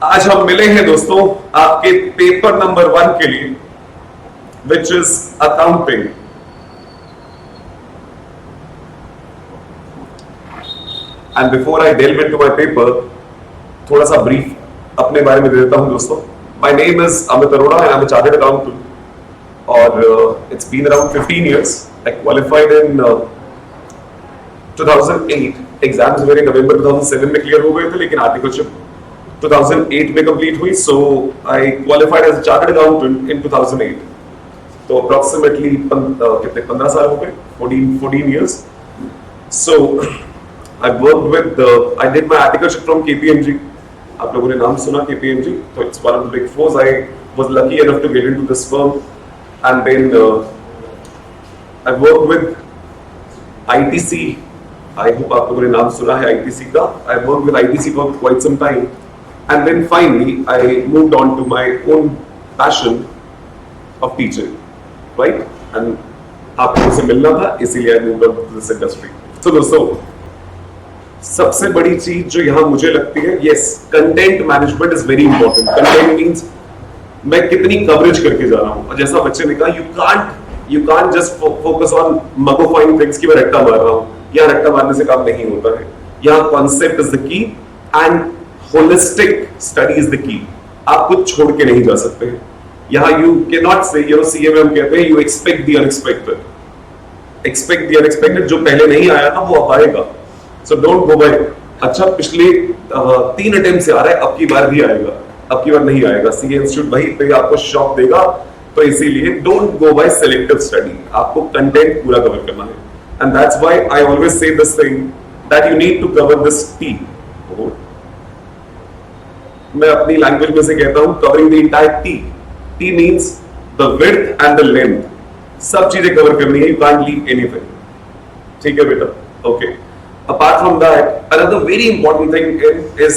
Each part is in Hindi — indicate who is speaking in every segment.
Speaker 1: आज हम मिले हैं दोस्तों आपके पेपर नंबर 1 के लिए, which is accounting. And before I delve into my paper, थोड़ा सा ब्रीफ अपने बारे में दे देता हूं दोस्तों। My name is Amit Arora and I am a chartered accountant और it's been around 15 years. I qualified in 2008. Exams मेरे नवंबर 2007 में क्लियर हो गए थे, लेकिन आर्टिकलशिप 2008 में कंप्लीट हुई, so I qualified as a chartered accountant in 2008. तो अप्रोक्सीमेटली कितने 15 साल हो गए, 14 years. So I worked with I did my articleship from KPMG. आप लोगों ने नाम सुना KPMG, तो it's one of the big fours. I was lucky enough to get into this firm, and then I worked with ITC. I hope आप लोगों ने नाम सुना है ITC का. I worked with ITC for quite some time, and then finally I moved on to my own passion of teaching, right? And आप लोगों से मिलना था, इसीलिए I moved on to this industry. So दोस्तों, सबसे बड़ी चीज जो यहाँ मुझे लगती है, yes, content management is very important. Content means मैं कितनी कवरेज करके जा रहा हूँ, और जैसा बच्चे ने कहा, you can't just focus on mugifying things कि मैं रट्टा मार रहा हूँ. यहाँ रट्टा मारने से काम नहीं होता है. यहाँ concept is the key and holistic study is the key. आप कुछ छोड़ के नहीं जा सकते हैं. यहाँ you cannot say, CA में हम कहते हैं you expect the unexpected. Expect the unexpected, जो पहले नहीं आया था वो अब आएगा. So don't go by, अच्छा पिछले 3 अटेम्प्ट से आ रहा है, अब की बार भी आएगा, अब की बार नहीं आएगा. CA इंस्टीट्यूट वही पे आपको शॉक देगा. तो इसीलिए don't go by selective study, आपको कंटेंट पूरा कवर करना है. And that's why I always say this thing that you need to cover this T. मैं अपनी लैंग्वेज में से कहता हूं covering the entire T. T means the width and the length. सब चीजें कवर करनी है, यू कांट लीव एनीथिंग. ठीक है बेटा? Okay. Apart from that, another very important thing is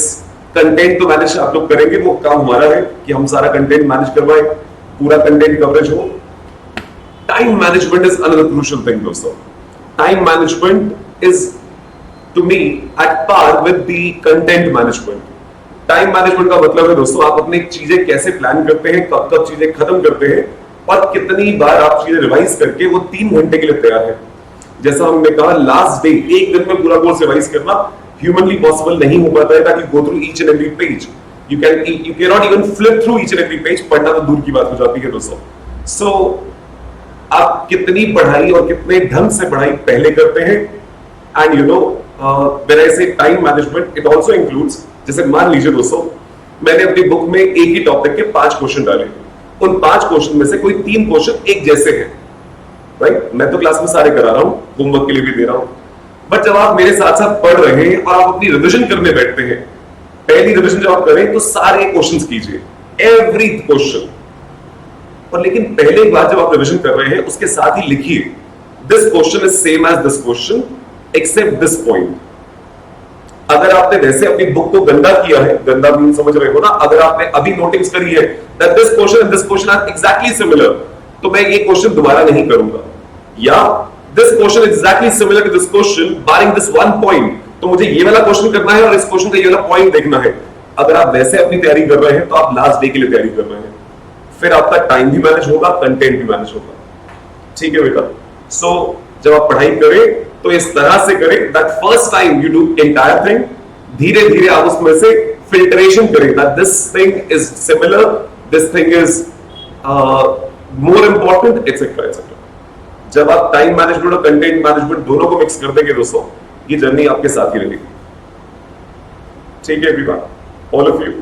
Speaker 1: content. तो मैनेज आप लोग करेंगे, वो काम हमारा है कि हम सारा कंटेंट मैनेज करवाएं, पूरा कंटेंट कवरेज हो. Time management is another crucial thing दोस्तों. Time management is to me at par with the content management. Time management का मतलब है दोस्तों, आप अपनी चीजें कैसे प्लान करते हैं, कब कब चीजें खत्म करते हैं, और कितनी बार आप चीजें रिवाइज करके वो 3 घंटे के लिए तैयार है. जैसा हमने कहा, लास्ट डे एक दिन में पूरा कोर्स रिवाइज करना ह्यूमनली पॉसिबल नहीं हो पाता है, ताकि go through each and every page. You cannot even flip through each and every page. पढ़ना तो दूर की बात हो जाती है दोस्तों. So आप कितनी पढ़ाई और कितने ढंग से पढ़ाई पहले करते हैं. And when I say time management, it also includes, जैसे मान लीजिए दोस्तों, मैंने अपनी बुक में एक ही टॉपिक के 5 क्वेश्चन डाले. उन 5 क्वेश्चन में से कोई 3 क्वेश्चन एक जैसे हैं, राइट? मैं तो क्लास में सारे करा रहा हूं, होमवर्क के लिए भी दे रहा हूं. बट जब आप मेरे साथ साथ पढ़ रहे हैं और आप अपनी रिविजन करने बैठते हैं, पहली रिविजन जब आप करें तो सारे क्वेश्चंस कीजिए, एवरी क्वेश्चन. और लेकिन पहले एक बार जब आप रिविजन कर रहे हैं, उसके साथ ही लिखिए, this question is same as this question except this point. अगर आपने वैसे अपनी बुक को गंदा किया है, गंदा मीन समझ रहे हो ना, अगर आपने अभी नोटिंग्स करी है that this question and this question are exactly similar, तो मैं ये क्वेश्चन दोबारा नहीं करूंगा. या this question exactly similar to this question barring this one point, तो मुझे ये वाला क्वेश्चन करना है और इस क्वेश्चन का ये वाला पॉइंट देखना है. अगर आप वैसे अपनी तैयारी कर रहे हैं तो आप लास्ट डे के लिए तैयारी कर रहे हैं. फिर आपका टाइम भी मैनेज होगा, कंटेंट भी मैनेज होगा. ठीक है बेटा? सो जब आप पढ़ाई करें तो इस तरह से करें that first time you do entire thing, धीरे धीरे आप उसमें से फिल्ट्रेशन करें that this thing is similar, this thing is more important, etcetera etcetera. जब आप टाइम मैनेजमेंट और कंटेंट मैनेजमेंट दोनों को मिक्स कर देंगे दोस्तों, ये जर्नी आपके साथ ही रहेगी. ठीक है एवरीवन, ऑल ऑफ यू.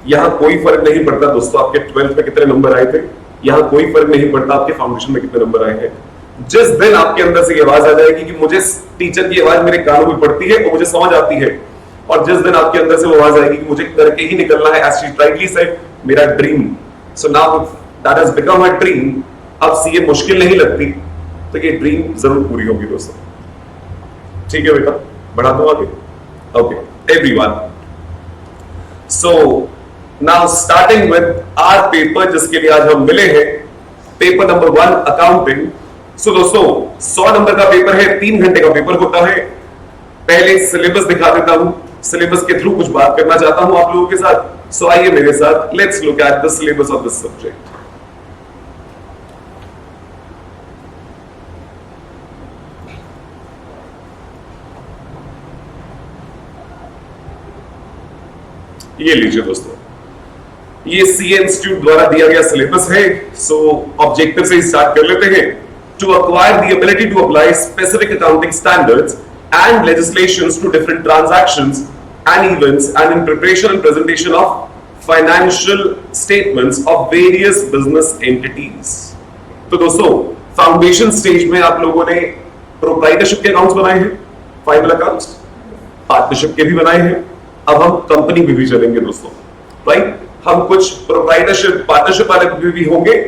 Speaker 1: यहां कोई फर्क नहीं पड़ता दोस्तों आपके 12th में कितने नंबर आए थे, यहां कोई फर्क नहीं पड़ता आपके फाउंडेशन में कितने नंबर आए हैं. जिस दिन आपके अंदर से ये आवाज आ जाएगी कि मुझे टीचर की आवाज मेरे कानों में पड़ती है और मुझे समझ आती है, और जिस दिन आपके अंदर से वो आवाज आएगी कि मुझे करके ही निकलना है, एज शी राइटली सेड, मेरा dream. So now that has become a dream. अब सीए मुश्किल नहीं लगती, तो ये ड्रीम जरूर पूरी होगी दोस्तों. ठीक है बेटा? बढ़ा दो आगे. Okay everyone, so now starting with our paper, जिसके लिए आज हम मिले हैं, पेपर नंबर 1 अकाउंटिंग. सो दोस्तों 100 नंबर का पेपर है, 3 घंटे का पेपर होता है. पहले सिलेबस दिखा देता हूं, सिलेबस के थ्रू कुछ बात करना चाहता हूं आप लोगों के साथ. सो आइए मेरे साथ, let's look at the syllabus of this subject. ये लीजिए दोस्तों, ये सीए इंस्टीट्यूट द्वारा दिया गया सिलेबस है। सो ऑब्जेक्टिव से स्टार्ट कर लेते हैं। To acquire the ability to apply specific accounting standards and legislations to different transactions and events, and in preparation and presentation of financial statements of various business entities। तो दोस्तों, फाउंडेशन स्टेज में आप लोगों ने प्रोप्राइटरशिप के अकाउंट्स बनाए हैं, फाइनल अकाउंट्स, पार्टनरशिप के भी बनाए हैं। अब हम कंपनी में भी चलेंगे दोस्तों, राइट। हम कुछ प्रोप्राइटरशिप पार्टनरशिप वाले भी होंगे,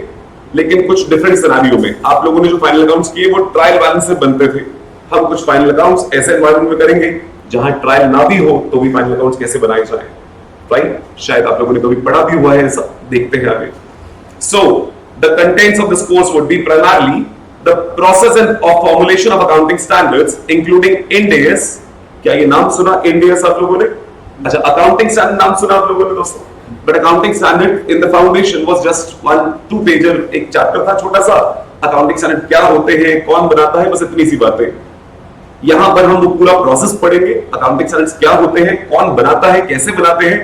Speaker 1: लेकिन कुछ डिफरेंट सिनेरियो में। आप लोगों ने जो फाइनल अकाउंट्स किए वो ट्रायल बैलेंस से बनते थे। हम कुछ फाइनल अकाउंट्स ऐसे एनवायरमेंट में करेंगे जहां ट्रायल ना भी हो तो भी फाइनल अकाउंट्स कैसे बनाए जाएं, राइट। शायद आप लोगों ने कभी पढ़ा भी हुआ है ऐसा, देखते हैं आगे। So the contents of this course would be primarily the process end of formulation of accounting standards including Ind AS. क्या ये नाम सुना इंड एएस आप लोगों ने? अच्छा, अकाउंटिंग स्टैंडर्ड नाम सुना आप लोगों ने दोस्तों? But accounting standard in the foundation was just 1-2 pager, एक चैप्टर था छोटा सा। अकाउंटिंग स्टैंडर्ड क्या होते हैं, कौन बनाता है, बस इतनी सी बातें। यहां पर हम वो पूरा प्रोसेस पढ़ेंगे, अकाउंटिंग स्टैंडर्ड्स क्या होते हैं, कौन बनाता है, कैसे बनाते हैं।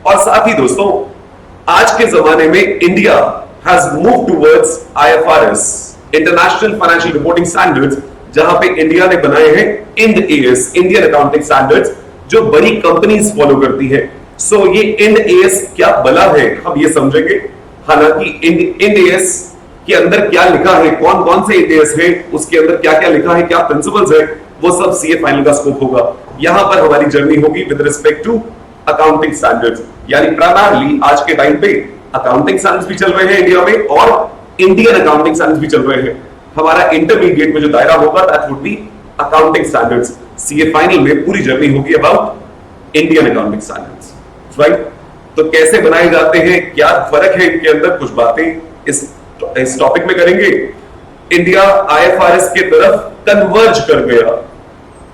Speaker 1: और साथ ही दोस्तों, आज के जमाने में India has move towards IFRS, international financial reporting standards, जहां पे इंडिया ने बनाए हैं Ind as, Indian accounting standards, जो बड़ी कंपनीज फॉलो करती है। सो ये इंड एएस क्या बला है, हम ये समझेंगे। हालांकि इंड एएस के अंदर क्या लिखा है, कौन कौन से इंड एएस है, उसके अंदर क्या क्या लिखा है, क्या प्रिंसिपल्स है, वो सब सीए फाइनल का स्कोप होगा। यहां पर हमारी जर्नी होगी with respect to accounting standards, यानी प्राइमरली आज के टाइम पे अकाउंटिंग स्टैंडर्ड्स भी चल रहे हैं इंडिया में और इंडियन अकाउंटिंग स्टैंडर्ड्स भी चल रहे हैं। हमारा इंटरमीडिएट में जो दायरा होगा that would B accounting standards. CA final में पूरी जर्नी होगी about Indian accounting standards, right. तो कैसे बनाए जाते हैं, क्या फर्क है इनके अंदर, कुछ बातें इस टॉपिक में करेंगे। इंडिया आईएफआरएस के तरफ कन्वर्ज कर गया,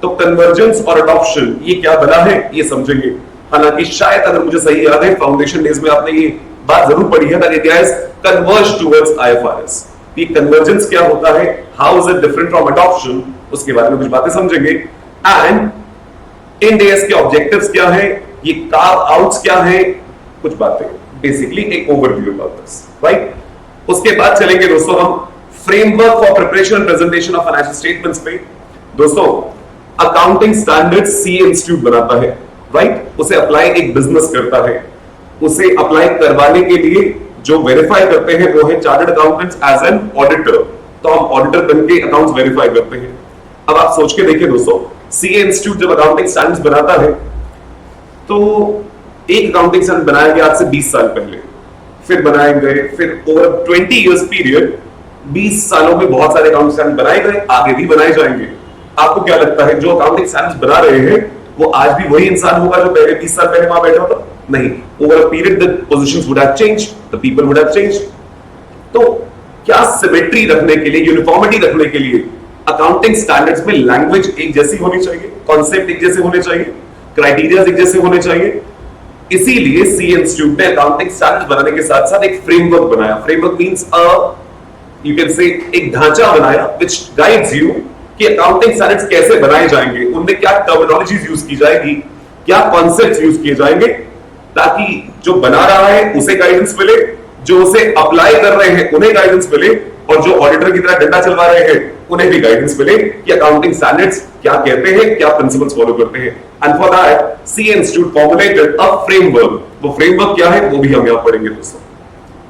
Speaker 1: तो कन्वर्जेंस और अडॉप्शन ये क्या बना है ये समझेंगे। हालांकि शायद अगर मुझे सही याद है फाउंडेशन डेज में आपने ये बात जरूर पढ़ी है that India is converge towards IFRS. ये कन्वर्जेंस क्या होता है, how is it different from adoption, उसके बारे में कुछ बातें समझेंगे। एंड इंड एएस के ऑब्जेक्टिव्स क्या है, ये कार्व आउट्स क्या है, कुछ बातें, बेसिकली एक ओवरव्यू अबाउट दिस, राइट। उसके बाद चलेंगे दोस्तों हम framework for preparation and presentation of financial statements पे। दोस्तों, अकाउंटिंग स्टैंडर्ड सीए इंस्टीट्यूट बनाता है, राइट। उसे अप्लाई एक बिजनेस करता है। उसे अप्लाई करवाने के लिए जो वेरीफाई करते हैं वो है chartered accountants as an auditor. तो हम ऑडिटर बनके अकाउंट्स वेरीफाई करते हैं। अब आप सोच के देखिए दोस्तों, सीए इंस्टीट्यूट जब अकाउंटिंग स्टैंडर्ड्स बनाता है तो एक अकाउंटिंग स्टैंडर्ड बनाया गया आज से 20 साल पहले, फिर बनाए गए, फिर ओवर 20 इयर्स पीरियड 20 सालों में बहुत सारे अकाउंटिंग स्टैंडर्ड बनाए गए, आगे भी बनाए जाएंगे। आपको क्या लगता है जो अकाउंटिंग स्टैंडर्ड्स बना रहे हैं वो आज भी वही इंसान होगा जो पहले 20 साल पहले वहां बैठा था? नहीं, over a period the positions would have changed, the people would have changed. तो क्या सिमेट्री रखने के लिए, यूनिफॉर्मिटी रखने के लिए अकाउंटिंग स्टैंडर्ड्स में लैंग्वेज एक जैसी होनी चाहिए, कॉन्सेप्ट एक जैसे होने चाहिए, क्राइटेरिया एक जैसे होने चाहिए। इसीलिए सीए इंस्टीट्यूट ने अकाउंटिंग स्टैंडर्ड्स बनाने के साथ साथ एक फ्रेमवर्क बनाया। Framework means you can say एक ढांचा बनाया व्हिच गाइड्स यू कि अकाउंटिंग स्टैंडर्ड्स कैसे बनाए जाएंगे, उनमें क्या टर्मिनोलॉजीज यूज की जाएगी, क्या कॉन्सेप्ट्स यूज किए जाएंगे, ताकि जो बना रहा है उसे गाइडेंस मिले, जो उसे अप्लाई कर रहे हैं उन्हें गाइडेंस मिले, और जो ऑडिटर की तरह डंडा चलवा रहे हैं उन्हें भी गाइडेंस मिले कि अकाउंटिंग स्टैंडर्ड्स क्या कहते हैं, क्या प्रिंसिपल्स फॉलो करते हैं। And for that CA institute formulated a framework. वो फ्रेमवर्क क्या है वो भी हम यहां पढ़ेंगे दोस्तों,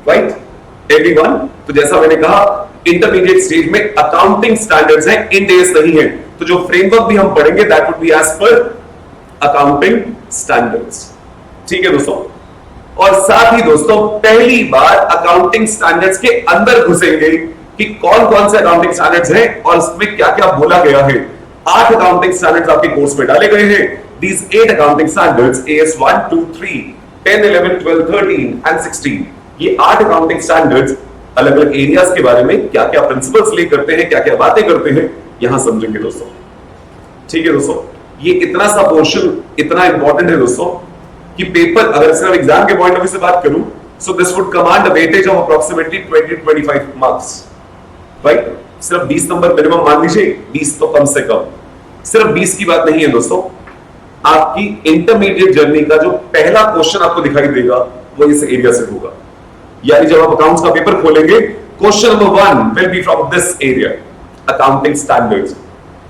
Speaker 1: राइट एवरीवन। तो जैसा मैंने कहा इंटरमीडिएट स्टेज में अकाउंटिंग स्टैंडर्ड्स हैं, इंड एएस नहीं है। तो जो फ्रेमवर्क भी हम पढ़ेंगे that would be as per accounting standards, ठीक है दोस्तों। और साथ ही दोस्तों पहली बार अकाउंटिंग स्टैंडर्ड्स के अंदर घुसेंगे कि कौन कौन से अकाउंटिंग स्टैंडर्ड्स हैं और उसमें क्या क्या बोला गया है। 8 अकाउंटिंग स्टैंडर्ड्स आपके कोर्स में डाले गए हैं। These 8 accounting standards AS 1, 2, 3, 10, 11, 12, 13 and 16, ये 8 अकाउंटिंग स्टैंडर्ड्स अलग अलग एरियाज के बारे में क्या क्या प्रिंसिपल्स ले करते हैं, क्या क्या बातें करते हैं, यहां समझेंगे दोस्तों, ठीक है दोस्तों। ये इतना सा पोर्शन इतना इंपॉर्टेंट है दोस्तों कि पेपर अगर सिर्फ एग्जाम के पॉइंट ऑफ व्यू से बात करूं, so this would command a weightage of approximately 20-25 marks, right? सिर्फ 20 नंबर मिनिमम मान लीजिए, 20 तो कम से कम। सिर्फ 20 की बात नहीं है दोस्तों, आपकी इंटरमीडिएट जर्नी का जो पहला क्वेश्चन आपको दिखाई देगा वो इस एरिया से होगा। यानी जब आप अकाउंट्स का पेपर खोलेंगे, question number 1 will be from this area, accounting standards,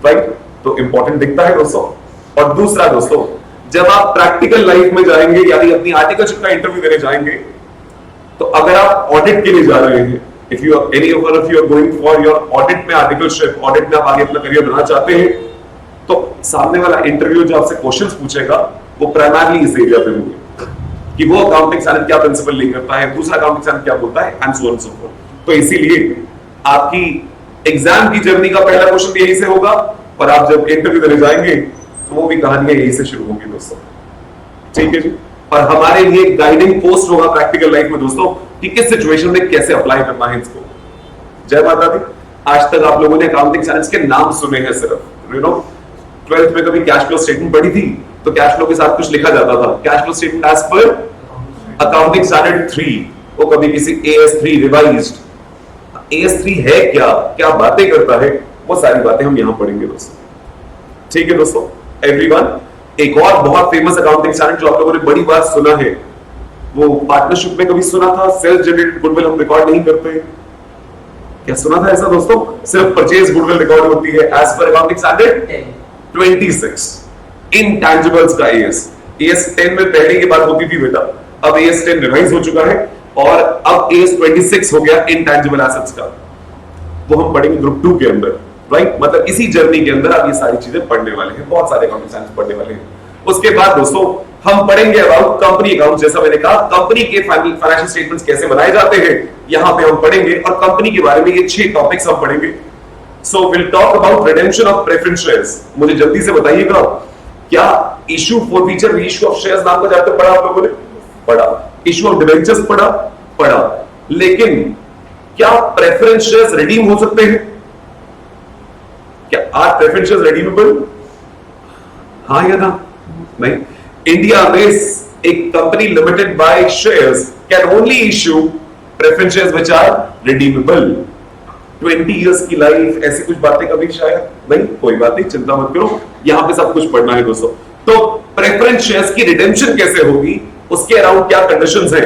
Speaker 1: right? तो इंपॉर्टेंट दिखता है दोस्तों। और दूसरा दोस्तों, जब आप प्रैक्टिकल लाइफ में जाएंगे, यानी अपनी आर्टिकलशिप का इंटरव्यू देने जाएंगे, तो अगर आप ऑडिट के लिए जा रहे हैं, if you are any of you are going for your audit में आर्टिकलशिप, ऑडिट में आप आगे अपना करियर बनाना चाहते हैं, तो सामने वाला इंटरव्यू जो आपसे क्वेश्चंस पूछेगा वो प्राइमरली इस एरिया पे होंगे कि वो अकाउंटिंग स्टैंडर्ड क्या प्रिंसिपल लीक करता है, दूसरा अकाउंटिंग स्टैंडर्ड क्या बोलता है, and so on so fourth. तो इसीलिए आपकी एग्जाम की जर्नी का पहला क्वेश्चन यहीं से होगा, और आप जब इंटरव्यू देने जाएंगे तो वो भी कहानियां यहीं से शुरू होंगी दोस्तों, ठीक है जी। और हमारे लिए गाइडिंग पोस्ट होगा प्रैक्टिकल लाइफ में दोस्तों कि किस सिचुएशन में कैसे अप्लाई करना है इसको। जय माता दी। आज तक आप लोगों ने अकाउंटिंग स्टैंडर्ड्स के नाम सुने हैं सिर्फ, यू नो 12th में कभी कैश फ्लो स्टेटमेंट पढ़ी थी तो कैश फ्लो के साथ कुछ लिखा जाता था, cash flow statement as per accounting standard 3, वो कभी किसी AS3 रिवाइज्ड। AS3 है क्या, क्या बातें करता है, वो सारी बातें हम यहां पढ़ेंगे दोस्तों, ठीक है दोस्तों एवरीवन। एक और बहुत फेमस अकाउंटिंग स्टैंडर्ड जो आप लोगों ने बड़ी बार सुना है, वो पार्टनरशिप में कभी सुना था, सेल्फ जनरेटेड गुडविल हम रिकॉर्ड नहीं करते, क्या सुना था ऐसा दोस्तों? सिर्फ परचेज गुडविल रिकॉर्ड होती है एज पर अकाउंटिंग स्टैंडर्ड 26। इंटैंजिबल्स का AS 10 में पहले की बात होती थी बेटा, अब AS 10 रिवाइज हो चुका है और अब AS 26 हो गया इंटैंजिबल एसेट्स का, वो हम पढ़ेंगे ग्रुप 2 के अंदर, राइट? मतलब इसी जर्नी के अंदर आप ये सारी चीजें पढ़ने वाले हैं, बहुत सारे अकाउंटिंग स्टैंडर्ड्स पढ़ने वाले हैं। उसके बाद दोस्तों हम पढ़ेंगे अबाउट कंपनी अकाउंट, जैसा मैंने कहा कंपनी के फाइनेंशियल स्टेटमेंट्स कैसे बनाए जाते हैं, यहां पे हम पढ़ेंगे, और कंपनी के बारे में ये 6 टॉपिक्स हम पढ़ेंगे। So will talk about redemption of preference shares. मुझे जल्दी से बताइएगा, क्या issue for feature issue of shares नाम का चैप्टर पढ़ा आप लोगों ने? पढ़ा। इशू ऑफ डिबेंचर्स पढ़ा, लेकिन क्या प्रेफरेंस शेयर्स रिडीम हो सकते हैं? क्या आर प्रेफरेंस शेयर्स रिडीमेबल? हाँ या ना? नहीं। इंडिया में एक company limited by shares can only issue preference shares which are redeemable. 20 years की लाइफ, ऐसी कुछ बातें कभी शायद नहीं, कोई बात नहीं, चिंता मत करो, यहां पे सब कुछ पढ़ना है दोस्तों। तो प्रेफरेंस शेयर्स की रिडेम्पशन कैसे होगी, उसके अराउंड क्या कंडीशंस हैं,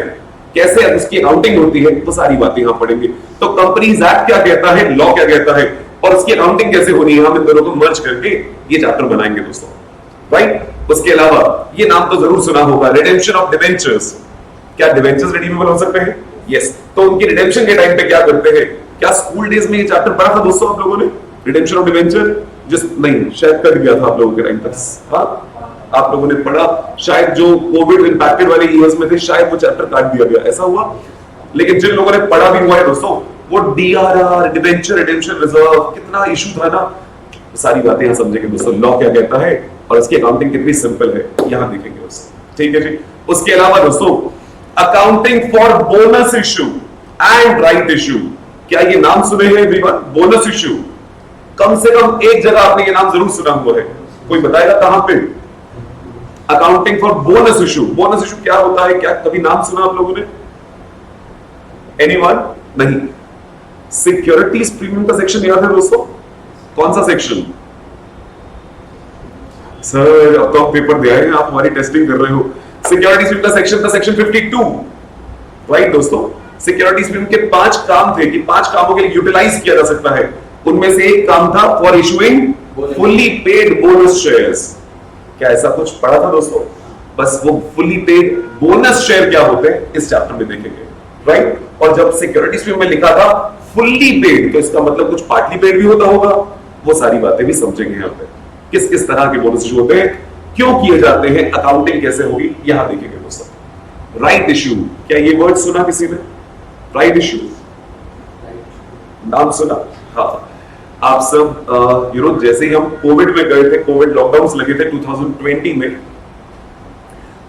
Speaker 1: कैसे उसकी अकाउंटिंग होती है, वो सारी बातें यहां पढ़ेंगे। तो कंपनीज एक्ट क्या कहता है, लॉ क्या कहता है, और उसकी अकाउंटिंग कैसे होनी है, हम इन दोनों को मर्ज करके ये चैप्टर बनाएंगे दोस्तों, राइट? उसके अलावा ये नाम तो जरूर सुना होगा, रिडेम्पशन ऑफ डिबेंचर्स। क्या डिबेंचर्स रिडीमेबल हो सकते हैं? यस। तो उनकी रिडेम्पशन के टाइम पे क्या करते हैं? क्या स्कूल डेज में ये चैप्टर पढ़ा था दोस्तों आप लोगों ने, रिडेम्पशन ऑफ डिबेंचर? जिस नहीं, शायद कर गया था आप लोगों के टाइम तक, हाँ आप लोगों ने पढ़ा, शायद जो कोविड इंपैक्टेड वाले ईयर्स में थे शायद वो चैप्टर काट दिया गया, ऐसा हुआ। लेकिन जिन लोगों ने पढ़ा भी हुआ है दोस्तों, वो DRR, डिबेंचर रिडेम्पशन रिजर्व, कितना इशू था ना, सारी बातें यहां समझेंगे दोस्तों, लॉ क्या कहता है और इसकी अकाउंटिंग कितनी सिंपल है, यहां देखेंगे दोस्तों, ठीक है जी। उसके अलावा दोस्तों accounting for bonus issue and right issue, क्या ये नाम सुने हैं एवरीवन? बोनस इशू, कम से कम एक जगह आपने ये नाम जरूर सुना हुआ है, कोई बताएगा कहां पे? Accounting for bonus issue. Bonus issue क्या होता है, क्या कभी नाम सुना आप लोगों ने? एनीवन? नहीं। सिक्योरिटीज प्रीमियम का सेक्शन याद है दोस्तों? कौन सा सेक्शन? सर अब तो आप पेपर दे आए हैं, आप हमारी टेस्टिंग कर रहे हो। सिक्योरिटीज प्रीमियम का सेक्शन था सेक्शन 52, राइट दोस्तों? सिक्योरिटीज प्रीमियम के 5 काम थे कि 5 कामों के लिए यूटिलाइज किया जा सकता है, उनमें से एक काम था for issuing fully paid bonus shares. क्या ऐसा कुछ पढ़ा था दोस्तों? बस वो फुल्ली पेड बोनस शेयर क्या होते हैं इस चैप्टर में देखेंगे, राइट? और जब सिक्योरिटीज प्रीमियम में लिखा था फुल्ली पेड, तो इसका मतलब कुछ पार्टली पेड भी होता होगा, वो सारी बातें भी समझेंगे यहाँ पे, किस किस तरह के बोनस इशू होते हैं, क्यों किए जाते हैं, अकाउंटिंग कैसे होगी, यहां देखेंगे दोस्तों। राइट इशू, क्या ये वर्ड सुना किसी ने? राइट इशू नाम सुना? हाँ, आप सब यू नो जैसे ही हम कोविड में गए थे, कोविड लॉकडाउन लगे थे 2020 में,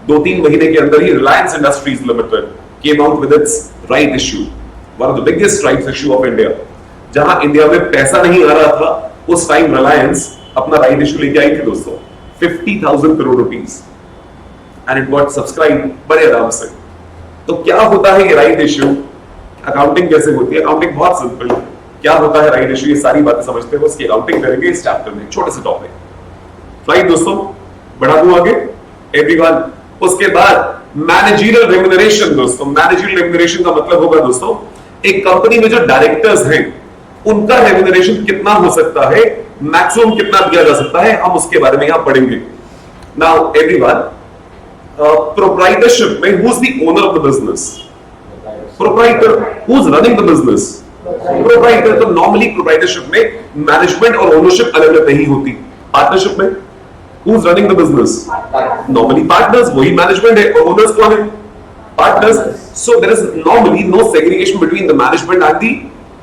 Speaker 1: 2-3 महीने के अंदर ही Reliance Industries Limited came out with its right issue, one of the biggest right issue of India. जहां इंडिया में पैसा नहीं आ रहा था, उस टाइम रिलायंस अपना राइट इशू लेके आई थी दोस्तों, 50,000 crore rupees. And it got subscribe बड़े आराम से। तो क्या होता है ये राइट इश्यू, अकाउंटिंग कैसे होती है? अकाउंटिंग बहुत सिंपल है। क्या होता है राइट इश्यू, ये सारी बातें समझते हैं, उसकी अकाउंटिंग करेंगे इस चैप्टर में, छोटे से टॉपिक। राइट दोस्तों, बढ़ा दूं आगे एवरीवन। उसके बाद मैनेजरियल रेम्यूनरेशन। दोस्तों मैनेजरियल रेम्यूनरेशन का मतलब होगा दोस्तों, एक कंपनी में जो डायरेक्टर्स हैं उनका रेम्यूनरेशन कितना हो सकता है, मैक्सिमम कितना दिया जा सकता है, हम उसके बारे में यहां पढ़ेंगे। नाउ एवरीवन, प्रोप्राइटरशिप में who is the owner of the business? Proprietor. Who is running the business? Proprietor. तो नॉर्मली प्रोप्राइटरशिप में मैनेजमेंट और ओनरशिप अलग अलग नहीं होती। पार्टनरशिप में who is running the business? Normally partners, वही मैनेजमेंट है, और ओनर्स कौन है? Partners. So there is normally no segregation between the management and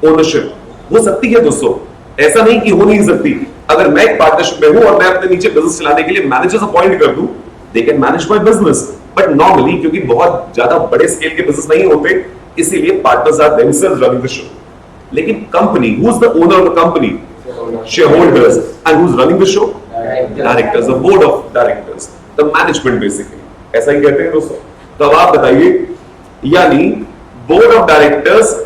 Speaker 1: the ownership. हो सकती है दोस्तों, ऐसा नहीं कि हो नहीं सकती। अगर मैं एक पार्टनरशिप में हूं और मैं अपने नीचे बिजनेस चलाने के लिए मैनेजर्स अपॉइंट कर दूं, they can manage my business. But normally क्योंकि बहुत ज्यादा बड़े स्केल के बिजनेस नहीं होते, इसीलिए partners are themselves running the show. लेकिन company, who is the owner of the company? Shareholders. And who is running the show? Directors, the board of directors, the management basically. ऐसा ही कहते हैं दोस्तों। तो अब आप बताइए, यानी बोर्ड ऑफ डायरेक्टर्स,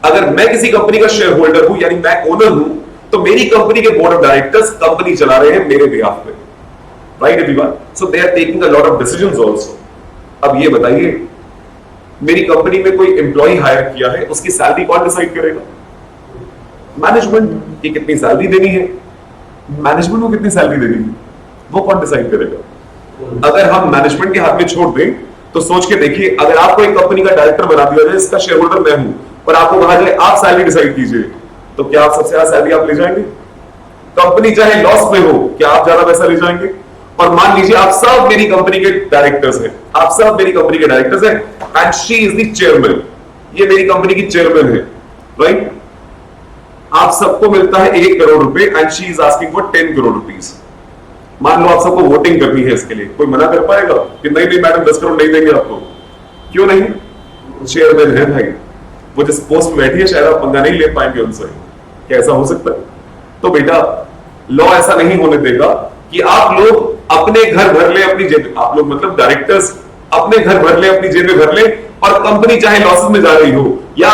Speaker 1: अगर मैं किसी कंपनी का शेयर होल्डर हूं, यानी मैं ओनर हूं, तो मेरी कंपनी के बोर्ड ऑफ डायरेक्टर्स कंपनी चला रहे हैं मेरे बिहाफ पे। Right everyone? So they are taking a lot of decisions also. अब ये बताइए, मेरी कंपनी में कोई एम्प्लॉय हायर किया है, उसकी सैलरी कौन डिसाइड करेगा? मैनेजमेंट। की कितनी सैलरी देनी है, मैनेजमेंट को कितनी सैलरी देनी है, वो कौन डिसाइड करेगा? अगर हम मैनेजमेंट के हाथ में छोड़ दें, तो सोच के देखिए, अगर आपको एक कंपनी का डायरेक्टर बना दिया जाए, इसका शेयर होल्डर मैं हूं, और आपको कहा जाए आप सैलरी डिसाइड कीजिए, तो क्या आप सबसे ज्यादा सैलरी आप ले जाएंगे? कंपनी चाहे लॉस में हो, क्या आप ज्यादा पैसा ले जाएंगे? और मान लीजिए आप सब मेरी कंपनी के डायरेक्टर्स हैं, आप सब मेरी कंपनी के डायरेक्टर्स हैं, and she is the chairman, ये मेरी कंपनी की चेयरमैन है। राइट? आप सबको मिलता है 1 करोड़ रुपए, and she is asking for 10 crore rupees. मान लो आप सबको वोटिंग करनी है इसके लिए, कोई मना कर पाएगा कि नहीं नहीं मैडम 10 करोड़ नहीं देंगे आपको? क्यों नहीं? चेयरमैन है भाई, वो जिस पोस्ट में बैठी है, शायद आप पंगा नहीं ले पाएंगे उनसे। क्या ऐसा हो सकता है? तो बेटा लॉ ऐसा नहीं होने देगा कि आप लोग अपने घर भर ले अपनी जेब, आप लोग मतलब डायरेक्टर्स अपने घर भर ले, अपनी जेब भर ले, और कंपनी चाहे लॉसेस में जा रही हो, या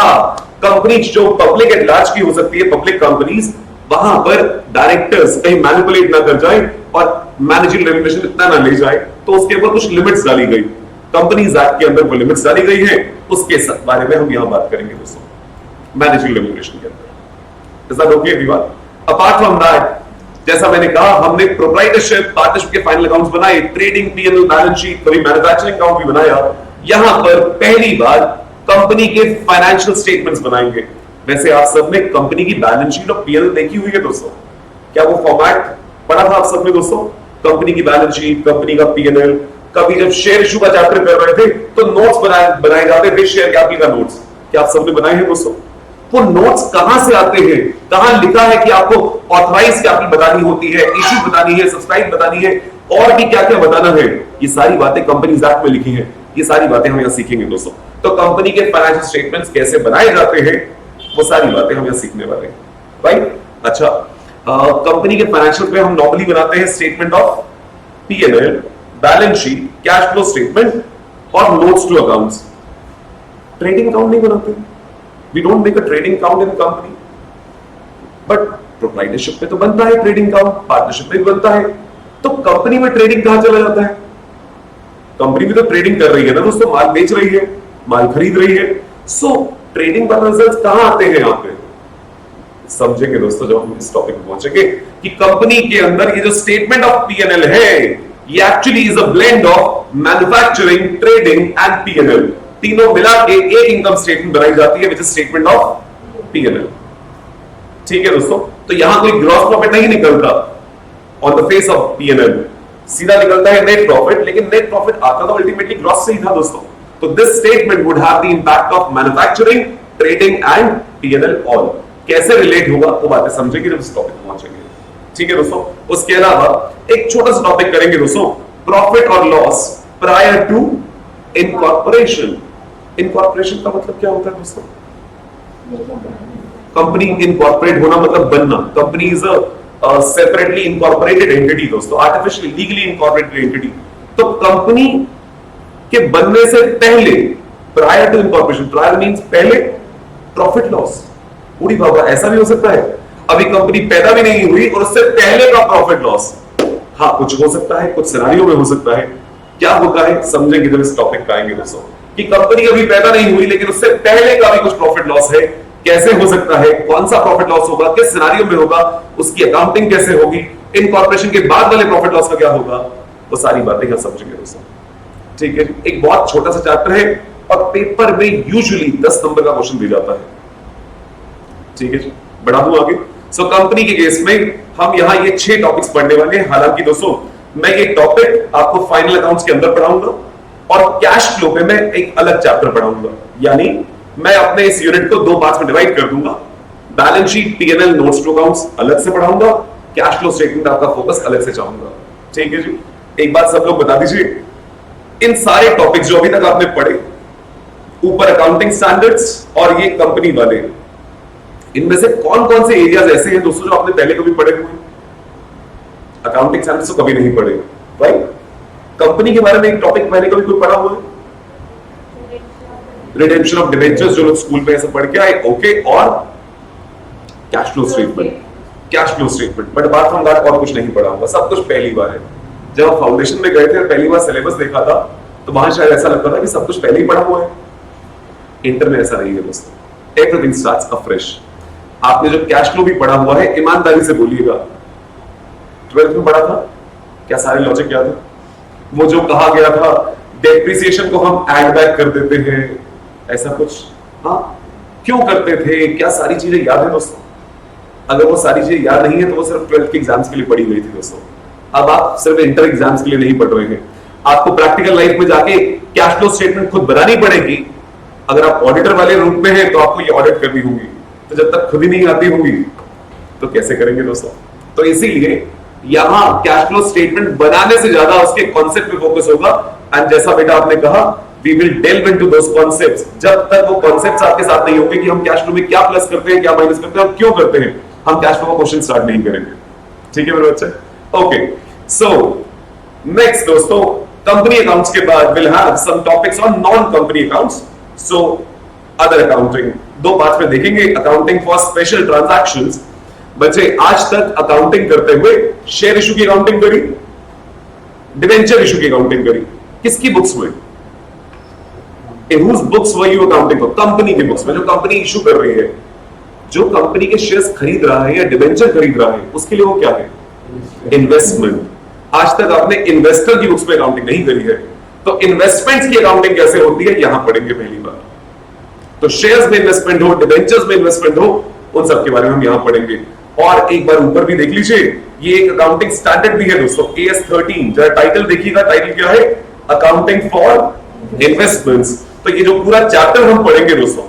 Speaker 1: कंपनी जो पब्लिक एट लार्ज की हो सकती है, पब्लिक कंपनीज, वहां पर डायरेक्टर्स कहीं मैनिपुलेट ना कर जाए और मैनेजरियल रेम्यूनरेशन इतना ना ले जाए, तो उसके ऊपर कुछ लिमिट्स डाली गई, कंपनीज एक्ट के अंदर वो लिमिट्स डाली गई है, उसके बारे में हम यहां बात करेंगे दोस्तों, मैनेजरियल रेम्यूनरेशन के अंदर। Is that okay everyone? Apart from that, जैसा मैंने कहा, हमने प्रोप्राइटरशिप, पार्टनरशिप के फाइनल अकाउंट्स बनाए, ट्रेडिंग, पीएनएल, बैलेंस शीट, कभी मैन्युफैक्चरिंग अकाउंट भी बनाया। यहां पर पहली बार कंपनी के फाइनेंशियल स्टेटमेंट्स बनाएंगे। वैसे आप सबने कंपनी की बैलेंस शीट और पीएनएल देखी हुई है दोस्तों? क्या वो फॉर्मेट पढ़ा था आप सबने दोस्तों? कंपनी की बैलेंस शीट, कंपनी का पीएनएल। कभी जब शेयर इशू का चैप्टर कर रहे थे, तो नोट्स बनाए जाते थे, शेयर कैपिटल का नोट्स। क्या आप सबने बनाए हैं दोस्तों? वो नोट्स कहां से आते हैं? कहां लिखा है कि आपको ऑथराइज कैपिटल बतानी होती है, इशू बतानी है, सब्सक्राइब बतानी है, और भी क्या क्या बताना है? ये सारी बातें कंपनीज एक्ट में लिखी हैं। ये सारी बातें हम यहां सीखेंगे दोस्तों। तो कंपनी के फाइनेंशियल स्टेटमेंट्स कैसे बनाए जाते हैं, वो सारी बातें हम यहां सीखने वाले हैं। राइट? अच्छा, कंपनी के फाइनेंशियल पे हम नॉर्मली बनाते हैं statement of PNL, balance sheet, cash flow statement और notes to accounts. Trading account नहीं बनाते। We don't make a trading account in the company, but proprietorship में तो बनता है ट्रेडिंग अकाउंट, पार्टनरशिप में भी बनता है। तो कंपनी में ट्रेडिंग कहां चला जाता है? कंपनी भी तो ट्रेडिंग कर रही है ना दोस्तों, माल बेच रही है, माल खरीद रही है। सो ट्रेडिंग का रिजल्ट कहां आते हैं? यहां पे समझेंगे दोस्तों जब हम इस टॉपिक पे पहुंचेंगे कि कंपनी के अंदर ये जो स्टेटमेंट ऑफ पीएनएल है, ये actually is a blend of manufacturing, trading and PNL. तीनों मिला के एक इनकम स्टेटमेंट बनाई जाती है, which is statement of PNL. ठीक है दोस्तों? तो यहां कोई ग्रॉस प्रॉफिट नहीं निकलता on the face of PNL, सीधा निकलता है नेट प्रॉफिट। लेकिन नेट प्रॉफिट आता तो अल्टीमेटली ग्रॉस से ही था दोस्तों। तो this statement would have the impact of manufacturing, trading and PNL all. कैसे रिलेट होगा वो बातें समझेंगे जब इस टॉपिक पहुंचेंगे। ठीक है दोस्तों? उसके अलावा एक छोटा सा टॉपिक करेंगे दोस्तों, प्रॉफिट और loss prior to incorporation. Incorporation का मतलब क्या होता है दोस्तों? कंपनी इनकॉर्पोरेट होना मतलब बनना। Company is a separately incorporated entity दोस्तों, आर्टिफिशियली लीगली इनकॉर्पोरेटेड एंटिटी। तो कंपनी कि बनने से पहले, prior to incorporation, prior means पहले, प्रॉफिट लॉस। पूरी बाबा ऐसा भी हो सकता है, अभी कंपनी पैदा भी नहीं हुई और उससे पहले का प्रॉफिट लॉस। हाँ, कुछ हो सकता है, कुछ सिनेरियो में हो सकता है। क्या होता है समझेंगे जब इस टॉपिक पे आएंगे दोस्तों, कि कंपनी अभी पैदा नहीं हुई लेकिन उससे पहले का भी कुछ प्रॉफिट लॉस है, कैसे हो सकता है, कौन सा प्रॉफिट लॉस होगा, किस सिनेरियो में होगा, उसकी अकाउंटिंग कैसे होगी, इनकॉर्पोरेशन के बाद वाले प्रॉफिट लॉस का क्या होगा, वो सारी बातें यहां समझेंगे दोस्तों। ठीक है, एक बहुत छोटा सा चैप्टर है और पेपर में यूजुअली 10 नंबर का क्वेश्चन दिया जाता है। ठीक है जी, बढ़ा दूं आगे। सो कंपनी के केस में हम यहां ये 6 टॉपिक्स पढ़ने वाले हैं। हालांकि दोस्तों मैं ये टॉपिक आपको फाइनल अकाउंट्स के अंदर पढ़ाऊंगा और कैश फ्लो में मैं एक अलग चैप्टर पढ़ाऊंगा, यानी मैं अपने इस यूनिट को 2 पार्ट्स में डिवाइड कर दूंगा। Balance sheet, PNL, notes to accounts अलग से पढ़ाऊंगा, कैश फ्लो स्टेटमेंट आपका फोकस अलग से चाहूंगा। ठीक है जी, एक बात सब लोग बता दीजिए, इन सारे टॉपिक्स जो अभी तक आपने पढ़े, ऊपर अकाउंटिंग स्टैंडर्ड्स और ये कंपनी वाले, इनमें से कौन कौन से एरियाज ऐसे हैं दोस्तों जो आपने पहले कभी पढ़े हुए? अकाउंटिंग स्टैंडर्ड्स तो कभी नहीं पढ़े, राइट? कंपनी के बारे में एक टॉपिक पहले कभी कोई पढ़ा हुआ है? रिडेम्पशन ऑफ डिबेंचर्स, जो लोग स्कूल में ऐसा पढ़ के आए, ओके। और cash flow statement, cash flow statement, but बात हम और कुछ नहीं पढ़ा होगा, सब कुछ पहली बार है। जब हम फाउंडेशन में गए थे और पहली बार सिलेबस देखा था तो वहां शायद ऐसा लगता था कि सब कुछ पहले ही पढ़ा हुआ है। इंटर में ऐसा नहीं है दोस्तों, एवरीथिंग स्टार्ट्स अफ्रेश। आपने जो कैश फ्लो भी पढ़ा हुआ है, ईमानदारी से बोलिएगा 12th में पढ़ा था? क्या सारे लॉजिक याद है? वो जो कहा गया था डेप्रिसिएशन को हम ऐड बैक कर देते हैं, ऐसा कुछ, हाँ क्यों करते थे, क्या सारी चीजें याद है दोस्तों? अगर वो सारी चीजें याद नहीं है तो वो सिर्फ 12th के एग्जाम्स के लिए पढ़ी गई थी दोस्तों। अब आप सिर्फ इंटर एग्जाम्स के लिए नहीं पढ़ रहे हैं, आपको प्रैक्टिकल लाइफ में जाके कैश फ्लो स्टेटमेंट खुद बनानी पड़ेगी। अगर आप ऑडिटर वाले रूप में हैं तो आपको ये ऑडिट करनी होगी, तो जब तक खुद ही नहीं आती होगी तो कैसे करेंगे दोस्तों? तो इसीलिए यहां कैश फ्लो स्टेटमेंट बनाने से ज्यादा उसके कॉन्सेप्ट पे फोकस होगा। एंड जैसा बेटा आपने कहा, we will delve into those concepts. जब तक वो कॉन्सेप्ट्स आपके साथ नहीं होंगे कि हम कैश फ्लो में क्या प्लस करते हैं, क्या माइनस करते हैं और क्यों करते हैं, हम कैश फ्लो का क्वेश्चन स्टार्ट नहीं करेंगे। ठीक है मेरे बच्चे? ओके, सो नेक्स्ट दोस्तों, कंपनी अकाउंट्स के बाद will have some topics on non company accounts. So other accounting 2 parts में देखेंगे। अकाउंटिंग फॉर स्पेशल ट्रांजैक्शंस, बच्चे आज तक अकाउंटिंग करते हुए शेयर इशू की अकाउंटिंग करी, डिवेंचर इशू की अकाउंटिंग करी, किसकी बुक्स में? In whose books were you accounting for? Company की बुक्स में, जो कंपनी इशू कर रही है, जो कंपनी के शेयर्स खरीद रहा है या डिवेंचर खरीद रहा है, उसके लिए वो क्या है? इन्वेस्टमेंट। आज तक आपने इन्वेस्टर की बुक्स में अकाउंटिंग नहीं करी है, तो इन्वेस्टमेंट्स की अकाउंटिंग कैसे होती है यहां पढ़ेंगे पहली बार। तो शेयर्स में इन्वेस्टमेंट हो, डिवेंचर्स में इन्वेस्टमेंट हो, उन सब के बारे में हम यहां पढ़ेंगे। और एक बार ऊपर भी देख लीजिए, ये एक अकाउंटिंग स्टैंडर्ड भी है दोस्तों, AS 13। जरा टाइटल देखिएगा, टाइटल क्या है? Accounting for investments. तो ये जो पूरा चैप्टर हम पढ़ेंगे दोस्तों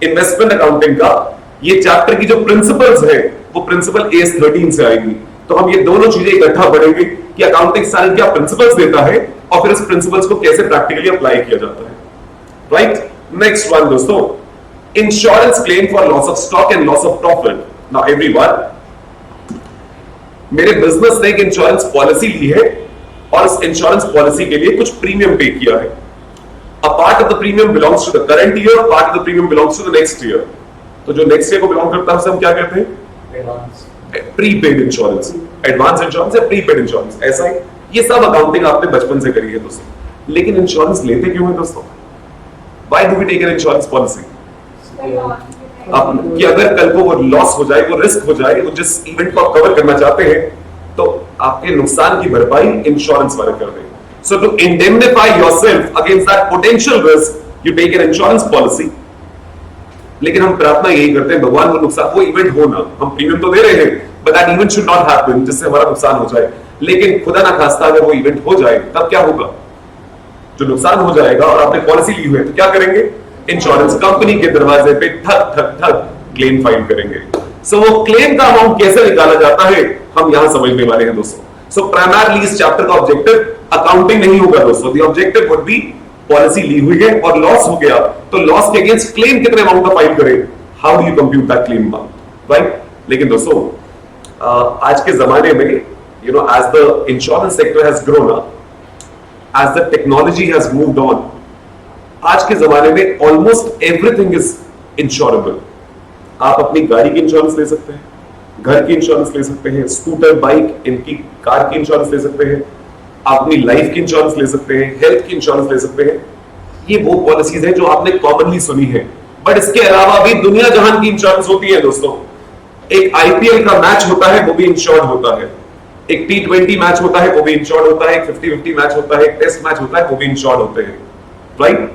Speaker 1: इन्वेस्टमेंट अकाउंटिंग का, ये चैप्टर की जो प्रिंसिपल्स है वो प्रिंसिपल AS 13 से आएगी। तो हम ये दोनों चीजें इकट्ठा पढ़ेंगे कि अकाउंटिंग स्टैंडर्ड क्या प्रिंसिपल्स देता है और फिर इस प्रिंसिपल्स को कैसे प्रैक्टिकली अप्लाई किया जाता है, राइट? नेक्स्ट वन दोस्तों, insurance claim for loss of stock and loss of profit. Now everyone, मेरे बिजनेस ने एक इंश्योरेंस पॉलिसी ली है और इस इंश्योरेंस पॉलिसी के लिए कुछ प्रीमियम पे किया है। A part of the premium belongs to the current year, part of the premium belongs to the next year. तो जो नेक्स्ट ईयर को बिलोंग करता है उसे हम क्या कहते हैं? प्रीपेड इंश्योरेंस, एडवांस इंश्योरेंस या प्रीपेड इंश्योरेंस, ऐसा ही। ये सब अकाउंटिंग आपने बचपन से करी है दोस्तों। लेकिन इंश्योरेंस लेते क्यों है दोस्तों? Why do we take an insurance policy? कि अगर कल को वो लॉस हो जाए, वो रिस्क हो जाए, वो जिस इवेंट को आप कवर करना चाहते हैं, तो आपके नुकसान की भरपाई इंश्योरेंस वाले कर देंगे। So to indemnify yourself against that potential risk, you take an insurance policy. लेकिन हम प्रार्थना यही करते हैं, भगवान वो नुकसान, वो इवेंट हो ना, हम प्रीमियम तो दे रहे हैं, but that event should not happen, जिससे हमारा नुकसान हो जाए। लेकिन खुदा ना खास्ता अगर वो इवेंट हो जाए, तब क्या होगा? जो नुकसान हो जाएगा और आपने पॉलिसी ली हुई है, तो क्या करेंगे? इंश्योरेंस कंपनी के दरवाजे पे ठक ठक ठक क्लेम फाइल करेंगे। सो वो क्लेम का अमाउंट कैसे निकाला जाता है, हम यहां समझने वाले हैं दोस्तों। सो प्राइमरली इस चैप्टर का ऑब्जेक्टिव अकाउंटिंग नहीं होगा दोस्तों। The objective would be, policy ली हुई है और लॉस हो गया, तो लॉस के अगेंस्ट क्लेम कितने अमाउंट का फाइल करें, how do you compute that claim amount, right? लेकिन दोस्तों आज के जमाने में, you know, as the insurance sector has grown up, as the technology has moved on, आज के जमाने में ऑलमोस्ट एवरीथिंग इज इंश्योरेबल। आप अपनी गाड़ी की इंश्योरेंस ले सकते हैं, घर की इंश्योरेंस ले सकते हैं, स्कूटर, बाइक, इनकी कार की इंश्योरेंस ले सकते हैं, अपनी लाइफ की इंश्योरेंस ले सकते हैं, हेल्थ की इंश्योरेंस ले सकते हैं। ये वो पॉलिसीज है जो आपने कॉमनली सुनी है, बट इसके अलावा भी दुनिया जहान की इंश्योरेंस होती है दोस्तों। एक आईपीएल का मैच होता है वो भी इंश्योर्ड होता है, एक T20 मैच होता है वो भी इंश्योर्ड होता है, एक 50-50 मैच होता है, एक टेस्ट मैच होता है, वो भी इंश्योर्ड होते हैं, राइट।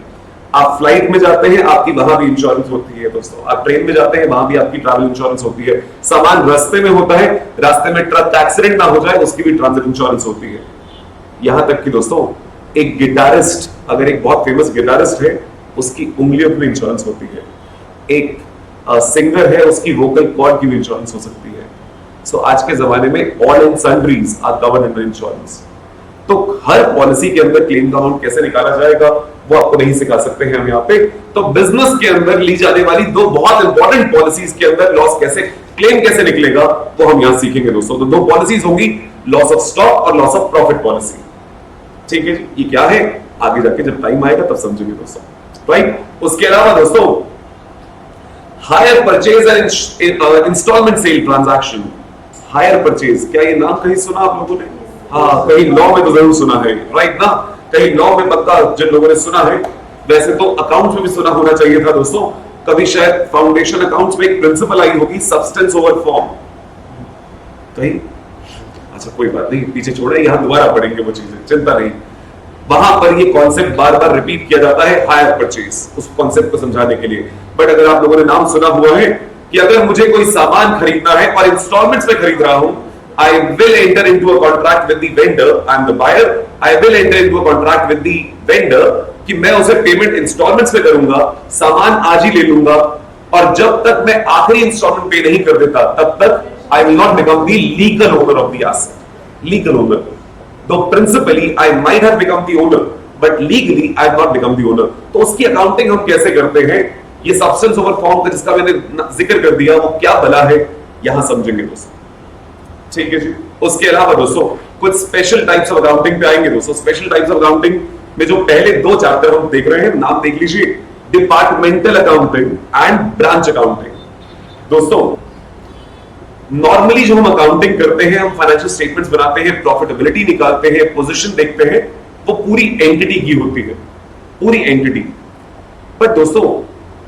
Speaker 1: आप फ्लाइट में जाते हैं, आपकी वहां भी इंश्योरेंस होती है दोस्तों। आप ट्रेन में जाते हैं, वहां भी आपकी ट्रैवल इंश्योरेंस होती है। सामान रास्ते में होता है, रास्ते में ट्रक का एक्सीडेंट ना हो जाए उसकी भी ट्रांजिट इंश्योरेंस होती है। यहां तक कि दोस्तों एक गिटारिस्ट, अगर एक बहुत फेमस गिटारिस्ट है, उसकी उंगलियों की इंश्योरेंस होती है। एक सिंगर है, उसकी वोकल कॉर्ड की भी इंश्योरेंस हो सकती है। सो आज के जमाने में all and sundries are covered under insurance. तो हर पॉलिसी के अंदर क्लेम का अमाउंट कैसे निकाला जाएगा वो आपको नहीं सिखा सकते हैं हम यहाँ पे। तो बिजनेस के अंदर ली जाने वाली दो बहुत इंपॉर्टेंट पॉलिसीज के अंदर लॉस कैसे, क्लेम कैसे निकलेगा वो हम यहां सीखेंगे दोस्तों। तो दो पॉलिसीज होंगी, लॉस ऑफ स्टॉक और लॉस ऑफ प्रॉफिट पॉलिसी। ठीक है जी, ये क्या है आगे जाके जब टाइम आएगा तब समझेंगे दोस्तों, राइट। उसके अलावा दोस्तों hire purchase and instalment sale transaction. Hire purchase, क्या ये नाम कहीं सुना आप लोगों ने? हाँ, कहीं लॉ में तो जरूर सुना है, राइट ना। कहीं लॉ में पक्का जिन लोगों ने सुना है, वैसे तो अकाउंट्स में भी सुना होना चाहिए था दोस्तों। कभी शायद फाउंडेशन अकाउंट्स में एक प्रिंसिपल आई होगी, सब्सटेंस ओवर फॉर्म। कहीं, अच्छा कोई बात नहीं, पीछे छोड़े, यहां दोबारा पढ़ेंगे वो चीजें, चिंता नहीं। वहां पर ये कॉन्सेप्ट बार बार रिपीट किया जाता है, हायर परचेज, उस कॉन्सेप्ट को समझाने के लिए। बट अगर आप लोगों ने नाम सुना हुआ है कि अगर मुझे कोई सामान खरीदना है और इंस्टॉलमेंट्स में खरीद रहा हूं, I will enter into a contract with the vendor, I am the buyer, I will enter into a contract with the vendor कि मैं उसे पेमेंट इंस्टॉलमेंट्स में करूंगा, सामान आज ही ले लूंगा, और जब तक मैं आखिरी इंस्टॉलमेंट पे नहीं कर देता तब तक I will not become the legal owner of the asset. Legal owner. Though principally I might have become the owner, but legally I have not become the owner. तो उसकी अकाउंटिंग हम कैसे करते हैं, ये सब्सटेंस ओवर फॉर्म का जिसका मैंने जिक्र कर दिया वो क्या भला है, यहां समझेंगे दोस्तों। ठीक है जी। उसके अलावा दोस्तों कुछ स्पेशल टाइप्स ऑफ अकाउंटिंग पे आएंगे दोस्तों। स्पेशल टाइप्स ऑफ अकाउंटिंग में जो पहले दो चैप्टर हम देख रहे हैं, नाम देख लीजिए, departmental accounting and branch accounting. दोस्तों नॉर्मली जो हम अकाउंटिंग करते हैं, हम फाइनेंशियल स्टेटमेंट्स बनाते हैं, प्रॉफिटेबिलिटी निकालते हैं, पोजीशन देखते हैं, वो पूरी एंटिटी की होती है, पूरी एंटिटी। बट दोस्तों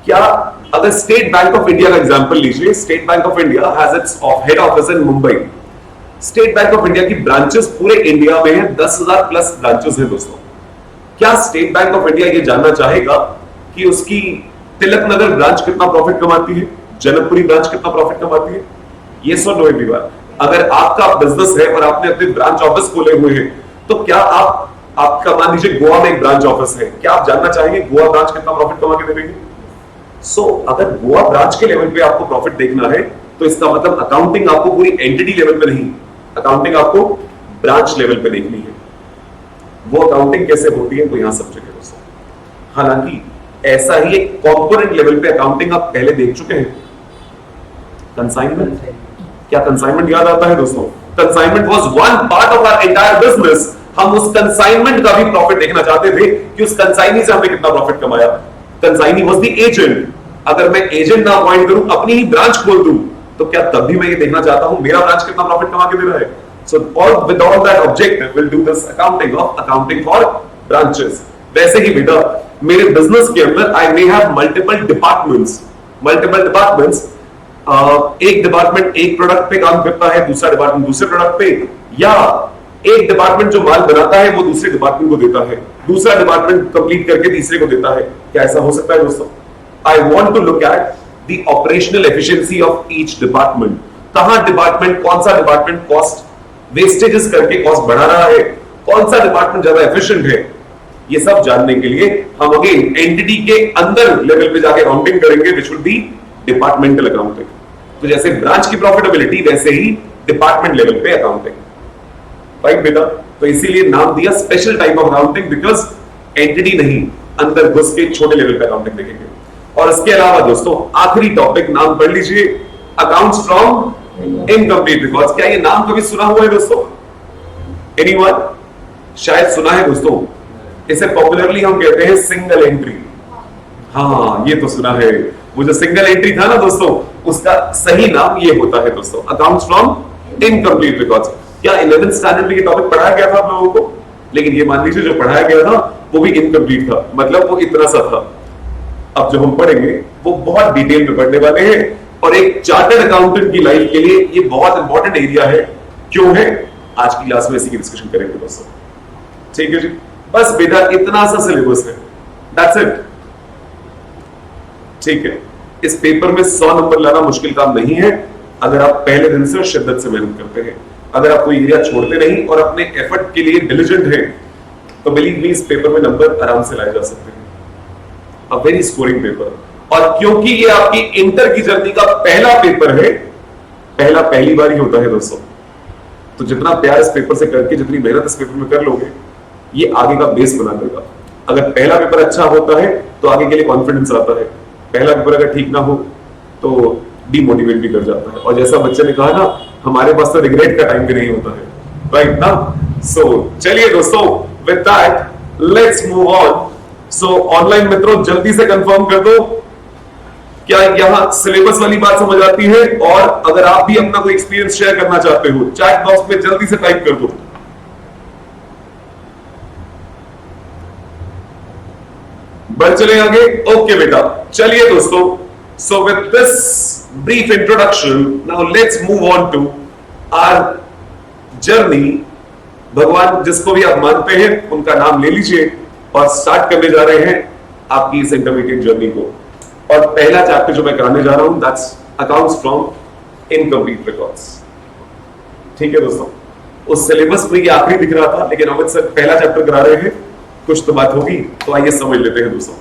Speaker 1: क्या अगर स्टेट बैंक ऑफ इंडिया का एग्जांपल लीजिए, state bank of India has its head office in Mumbai. State bank of India की ब्रांचेस पूरे इंडिया में है, 10,000 प्लस ब्रांचेस है दोस्तों। क्या स्टेट बैंक ऑफ इंडिया ये जानना चाहेगा कि उसकी तिलक नगर ब्रांच कितना प्रॉफिट कमाती है, जनकपुरी ब्रांच कितना प्रॉफिट कमाती है? ये सो नो एवरीवन। अगर आपका बिजनेस है और आपने अपने ब्रांच ऑफिस खोले हुए हैं, तो क्या आपका मान लीजिए गोवा में एक ब्रांच ऑफिस है, क्या आप जानना चाहेंगे गोवा ब्रांच कितना प्रॉफिट कमा के देगी? सो अगर गोवा ब्रांच के लेवल पे आपको प्रॉफिट देखना है तो इसका मतलब अकाउंटिंग आपको पूरी एंटिटी लेवल पे नहीं, अकाउंटिंग आपको ब्रांच लेवल पे देखनी है। वो अकाउंटिंग कैसे होती है वो यहां समझेंगे दोस्तों। हालांकि ऐसा ही एक कंपोनेंट लेवल पे अकाउंटिंग आप पहले देख चुके हैं, कंसाइनमेंट। क्या कंसाइनमेंट याद आता है दोस्तों? Consignment was one part of our entire business. हम उस कंसाइनमेंट का भी प्रॉफिट देखना चाहते थे कि उस कंसाइनी से हमने कितना प्रॉफिट कमाया। Consignee was the agent. अगर मैं एजेंट ना अपॉइंट करूं, अपनी ही ब्रांच खोल दूं, तो क्या तब भी मैं ये देखना चाहता हूं मेरा ब्रांच कितना प्रॉफिट कमा के दे रहा है? So all with all that objective will do this accounting of accounting for branches. वैसे ही बेटा मेरे बिजनेस के अंदर आई मे हैव मल्टीपल डिपार्टमेंट्स। एक डिपार्टमेंट एक प्रोडक्ट पे काम करता है, दूसरा डिपार्टमेंट दूसरे प्रोडक्ट पे, या एक डिपार्टमेंट जो माल बनाता है वो दूसरे डिपार्टमेंट को देता है, दूसरा डिपार्टमेंट कंप्लीट करके तीसरे को देता है। क्या ऐसा हो सकता है दोस्तों? I want to look at the operational efficiency of each department. कहां डिपार्टमेंट, कौन सा डिपार्टमेंट कॉस्ट वेस्टेजेस करके कॉस्ट बढ़ा रहा है, कौन सा डिपार्टमेंट ज्यादा एफिशिएंट है, ये सब जानने के लिए हम अगेन एंटिटी के अंदर लेवल पे जाके अकाउंटिंग करेंगे, which will be departmental accounting. तो जैसे ब्रांच की प्रॉफिटेबिलिटी वैसे ही डिपार्टमेंट लेवल पे अकाउंटिंग, राइट बेटा? तो इसीलिए नाम दिया special type of accounting, because entity नहीं, अंदर घुस के छोटे लेवल पे अकाउंटिंग देखेंगे। और इसके अलावा दोस्तों आखिरी टॉपिक नाम पढ़ लीजिए, अकाउंट्स फ्रॉम इनकम्प्लीट रिकॉर्ड्स। क्या ये नाम कभी सुना हुआ है दोस्तों? एनीवन? शायद सुना है दोस्तों। इसे पॉपुलरली हम कहते हैं सिंगल एंट्री। हाँ, ये तो सुना है। वो जो सिंगल एंट्री था ना दोस्तों, उसका सही नाम ये होता है दोस्तों, अकाउंट्स फ्रॉम इनकम्प्लीट रिकॉर्ड्स। क्या 11th स्टैंडर्ड में ये टॉपिक पढ़ाया गया था आप लोगों को? लेकिन ये मान लीजिए जो पढ़ाया गया था वो भी इनकम्प्लीट था, मतलब वो इतना सा था। अब जो हम पढ़ेंगे वो बहुत डिटेल में पढ़ने वाले हैं, और एक चार्टर्ड अकाउंटेंट की लाइफ के लिए ये बहुत इंपॉर्टेंट एरिया है। क्यों है? आज की क्लास में इसी की डिस्कशन करेंगे दोस्तों। ठीक है जी, बस बेटा इतना सा सिलेबस है, दैट्स इट। ठीक है, इस पेपर में 100 नंबर लाना मुश्किल काम नहीं है, अगर आप पहले दिन से शिद्दत से मेहनत करते हैं। अगर आप कोई एरिया छोड़ते नहीं और अपने एफर्ट के लिए डिलिजेंट हैं, तो बिलीव मी, इस पेपर में नंबर आराम से लाए जा सकते हैं। A very scoring paper. और क्योंकि ये आपकी इंटर की जर्नी का पहला पेपर है, पहली बार ही होता है दोस्तों, तो जितना प्यार इस पेपर से करके, जितनी मेहनत इस पेपर में कर लोगे, ये आगे का बेस बना देगा। अगर पहला पेपर अच्छा होता है तो आगे के लिए कॉन्फिडेंस आता है। पहला पेपर अगर ठीक ना हो तो डीमोटिवेट भी कर जाता है। और जैसा बच्चे ने कहा ना, हमारे पास तो रिग्रेट का टाइम भी नहीं होता है, राइट ना? सो चलिए दोस्तों, with that let's move on. So online मित्रों, जल्दी से कंफर्म कर दो क्या यहां सिलेबस वाली बात समझ आती है, और अगर आप भी अपना कोई एक्सपीरियंस शेयर करना चाहते हो, चैट बॉक्स में जल्दी से टाइप कर दो। बढ़ चले आगे। ओके बेटा, चलिए दोस्तों, so with this brief introduction now let's move on to our journey. भगवान जिसको भी आप मानते हैं उनका नाम ले लीजिए, और स्टार्ट करने जा रहे हैं आपकी इस इंटरमीडिएट जर्नी को। और पहला चैप्टर जो मैं कराने जा रहा हूं, that's accounts from incomplete records. ठीक है दोस्तों, उस सिलेबस में ये आखिरी दिख रहा था, लेकिन अमित सर पहला चैप्टर करा रहे हैं, कुछ तो बात होगी, तो आइए समझ लेते हैं दोस्तों।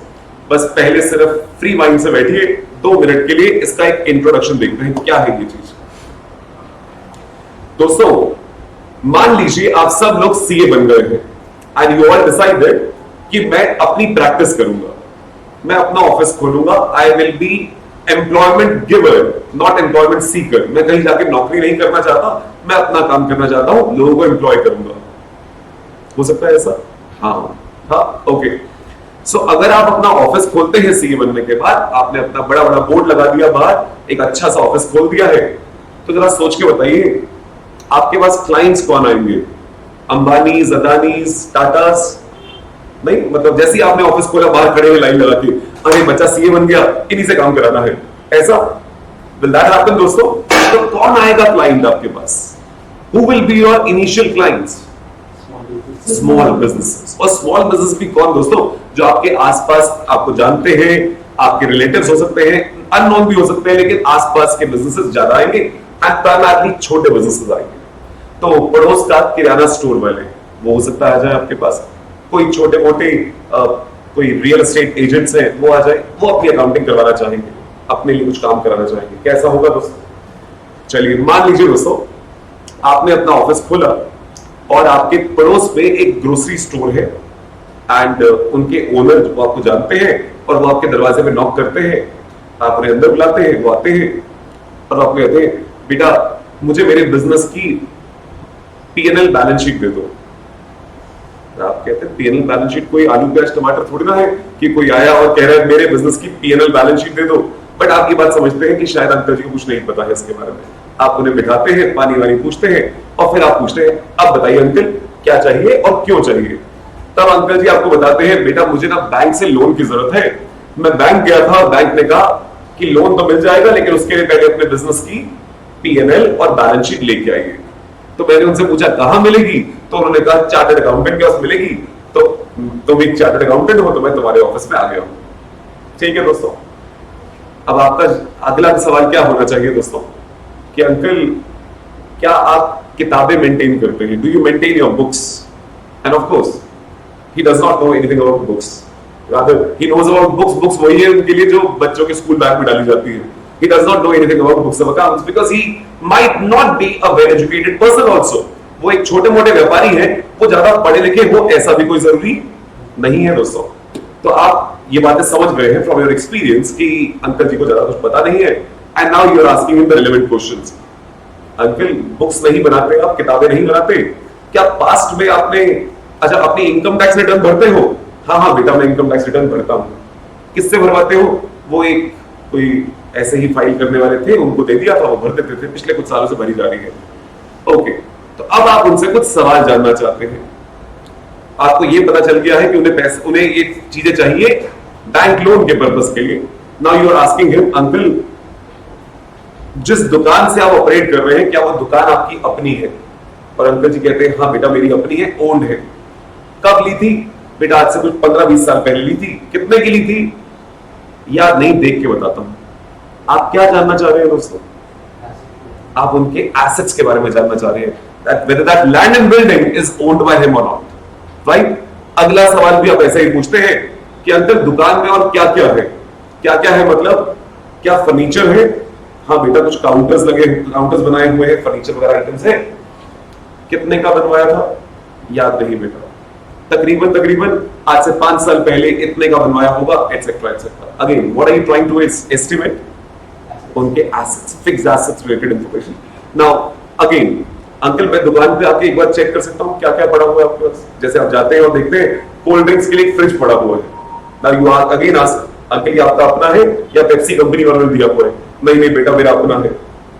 Speaker 1: बस पहले सिर्फ फ्री माइंड से बैठिए 2 मिनट के लिए, इसका एक इंट्रोडक्शन देखते हैं क्या है ये चीज। दोस्तों, मान लीजिए आप सब लोग सीए बन गए हैं, एंड यू आर डिसाइडेड कि मैं अपनी प्रैक्टिस करूंगा, मैं अपना ऑफिस खोलूंगा। I will be employment giver, not employment Sikar. मैं कहीं जाके नौकरी नहीं करना चाहता, मैं अपना काम करना चाहता हूं, लोगों को एम्प्लॉय करूंगा। हो सकता है ऐसा? हाँ, ओके। सो अगर आप अपना ऑफिस खोलते हैं सीए बनने के बाद, आपने अपना बड़ा बड़ा बोर्ड लगा दिया बाहर, एक अच्छा सा ऑफिस खोल दिया है, तो जरा सोच के बताइए आपके पास क्लाइंट्स कौन आएंगे? अंबानीज, अदानीज, टाटास? नहीं, मतलब जैसे ही आपने ऑफिस खोला, बाहर खड़े हुए लाइन लगा के, अरे बच्चा सीए बन गया, इन्हीं से काम कराना है, ऐसा? विल दैट हैपन दोस्तों? तो कौन आएगा क्लाइंट आपके पास? Who will be your initial clients? Small businesses. और स्मॉल बिजनेस भी कौन दोस्तों? जो आपके आसपास आपको जानते हैं, आपके रिलेटिव्स हो सकते हैं, अननोन भी हो सकते हैं, लेकिन आसपास के बिजनेसेस ज्यादा आएंगे, एंड प्राइमरली छोटे बिजनेसेस आएंगे। तो पड़ोस का किराना स्टोर वाले, वो हो सकता है आ जाए आपके पास। कोई छोटे मोटे कोई रियल एस्टेट एजेंट्स हैं, वो आ जाए, वो अपनी अकाउंटिंग करवाना चाहेंगे, अपने लिए कुछ काम कराना चाहेंगे। कैसा होगा दोस्तों? चलिए मान लीजिए दोस्तों, आपने अपना ऑफिस खोला और आपके पड़ोस में एक ग्रोसरी स्टोर है, एंड उनके ओनर वो आपको जानते हैं, और वो आपके दरवाजे में नॉक करते हैं, आप उन्हें अंदर बुलाते हैं, वो आते हैं और आपको कहते हैं, बेटा मुझे मेरे बिजनेस की पीएनएल बैलेंस शीट दे दो। आप कहते हैं पीएनएल बैलेंस शीट कोई आलू प्याज टमाटर थोड़ी ना है कि कोई आया और कह रहा है मेरे बिजनेस की पीएनएल बैलेंस शीट दे दो। बट आप ये बात समझते हैं कि शायद अंकल जी को कुछ नहीं पता है इसके बारे में। आप उन्हें बिठाते हैं, पानी वानी पूछते हैं, और फिर आप पूछते हैं अब बताइए अंकल क्या चाहिए और क्यों चाहिए। तब अंकल जी आपको बताते हैं, बेटा मुझे ना बैंक से लोन की जरूरत है, मैं बैंक गया था, बैंक ने कहा कि लोन तो मिल जाएगा, लेकिन उसके लिए पहले अपने बिजनेस की पीएनएल और बैलेंस शीट लेके आइए। तो मैंने उनसे पूछा कहां मिलेगी, तो उन्होंने कहा चार्टर्ड अकाउंटेंट के पास मिलेगी। तो तुम एक चार्टर्ड अकाउंटेंट हो, तो मैं तुम्हारे ऑफिस में आ गया हूं। ठीक है दोस्तों, अब आपका अगला सवाल क्या होना चाहिए दोस्तों कि अंकल क्या आप किताबें मेंटेन करते हैं? Do you maintain your books? And of course he does not know anything about books, rather he knows about books. Books वही है उनके लिए जो बच्चों के स्कूल बैग में डाली जाती है। He does not know anything about books of accounts because he might not be a well educated person also. वो एक छोटे मोटे व्यापारी है, वो ज्यादा पढ़े लिखे हो ऐसा भी कोई जरूरी नहीं है दोस्तों। तो आप ये बातें समझ गए हैं फ्रॉम योर एक्सपीरियंस कि अंकल जी को ज्यादा कुछ पता नहीं है, and now you are asking him the relevant questions. Uncle books नहीं बनाते आप, किताबें नहीं बनाते क्या? पास्ट में आपने अच्छा अपनी इनकम टैक्स रिटर्न भरते हो? हाँ हाँ बेटा मैं इनकम टैक्स रिटर्न भरता हूँ। किससे भरवाते हो? वो एक कोई ऐसे ही फाइल करने वाले थे, उनको दे दिया था, वो भर देते थे, पिछले कुछ सालों से भरी जा रही है। ओके, तो अब आप उनसे कुछ सवाल जानना चाहते हैं। आपको ये पता चल गया है कि उन्हें ये चीजें चाहिए बैंक लोन के पर्पस के लिए। Now you are asking him, uncle जिस दुकान से आप ऑपरेट कर रहे हैं क्या वो दुकान आपकी अपनी है? और अंकल जी कहते हैं हाँ बेटा मेरी अपनी है, ओन्ड है। कब ली थी? बेटा आज से कुछ 15-20 साल पहले ली थी। कितने की ली थी? याद नहीं, देख के बताता हूं। आप क्या जानना चाह रहे हैं दोस्तों? आप उनके एसेट्स के बारे में जानना चाह रहे हैं, that whether that land and building is owned by him or not, right? अगला सवाल भी आप ऐसे ही पूछते हैं कि अंकल दुकान में और क्या क्या है? क्या क्या है मतलब क्या फर्नीचर है? हाँ बेटा कुछ काउंटर्स बनाए हुए हैं, फर्नीचर वगैरह आइटम्स है। कितने का बनवाया था? याद नहीं बेटा, तकरीबन आज से 5 साल पहले इतने का बनवाया होगा, etcetera etcetera. Again what are you trying to estimate? उनके assets, fixed assets related information. Now again uncle मैं दुकान पे आके एक बार चेक कर सकता हूँ क्या क्या पड़ा हुआ है आपके पास? जैसे आप जाते हैं और देखते हैं कोल्ड ड्रिंक्स के लिए फ्रिज पड़ा हुआ है। Now you are again ask uncle ये आपका अपना है या पेप्सी कंपनी वालों ने दिया हुआ है? नहीं नहीं बेटा मेरा अपना है।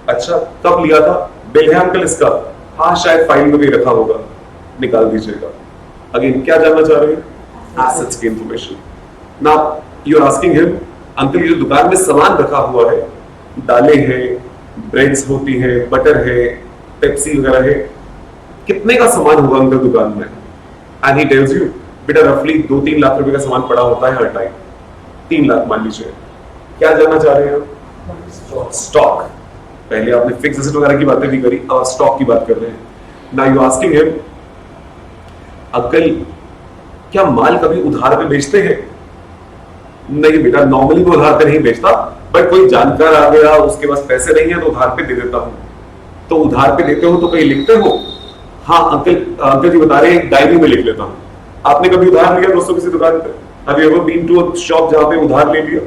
Speaker 1: अच्छा कब लिया था? बिल है अंकल इसका? हाँ शायद फाइल में भी रखा होगा, निकाल दीजिएगा। अगेन क्या जानना चाह रहे हैं? एसेट्स की information. Now you are asking him, uncle ये जो दुकान में सामान रखा हुआ है, दालें हैं, ब्रेड्स होती है, बटर है, पेप्सी वगैरह है, कितने का सामान होगा अंकल दुकान में? एंड ही टेल्स यू बेटा रफली 2-3 लाख रुपए का सामान पड़ा होता है हर टाइम। 3 लाख मान लीजिए। क्या जानना चाह रहे हैं? स्टॉक। पहले आपने फिक्स एसेट वगैरह की बातें भी करी, अब स्टॉक की बात कर रहे हैं। Now you asking him, uncle क्या माल कभी उधार पे बेचते हैं? नहीं बेटा नॉर्मली मैं उधार पे नहीं बेचता, बट कोई जानकार आ गया उसके पास पैसे नहीं है तो उधार पे दे देता हूं। तो उधार पे देते हो तो कहीं लिखते हो? हाँ अंकल जी बता रहे हैं डायरी में लिख लेता हूं। आपने कभी उधार लिया दोस्तों किसी दुकान पे? Have you ever been to a shop जहां पे उधार ले लिया?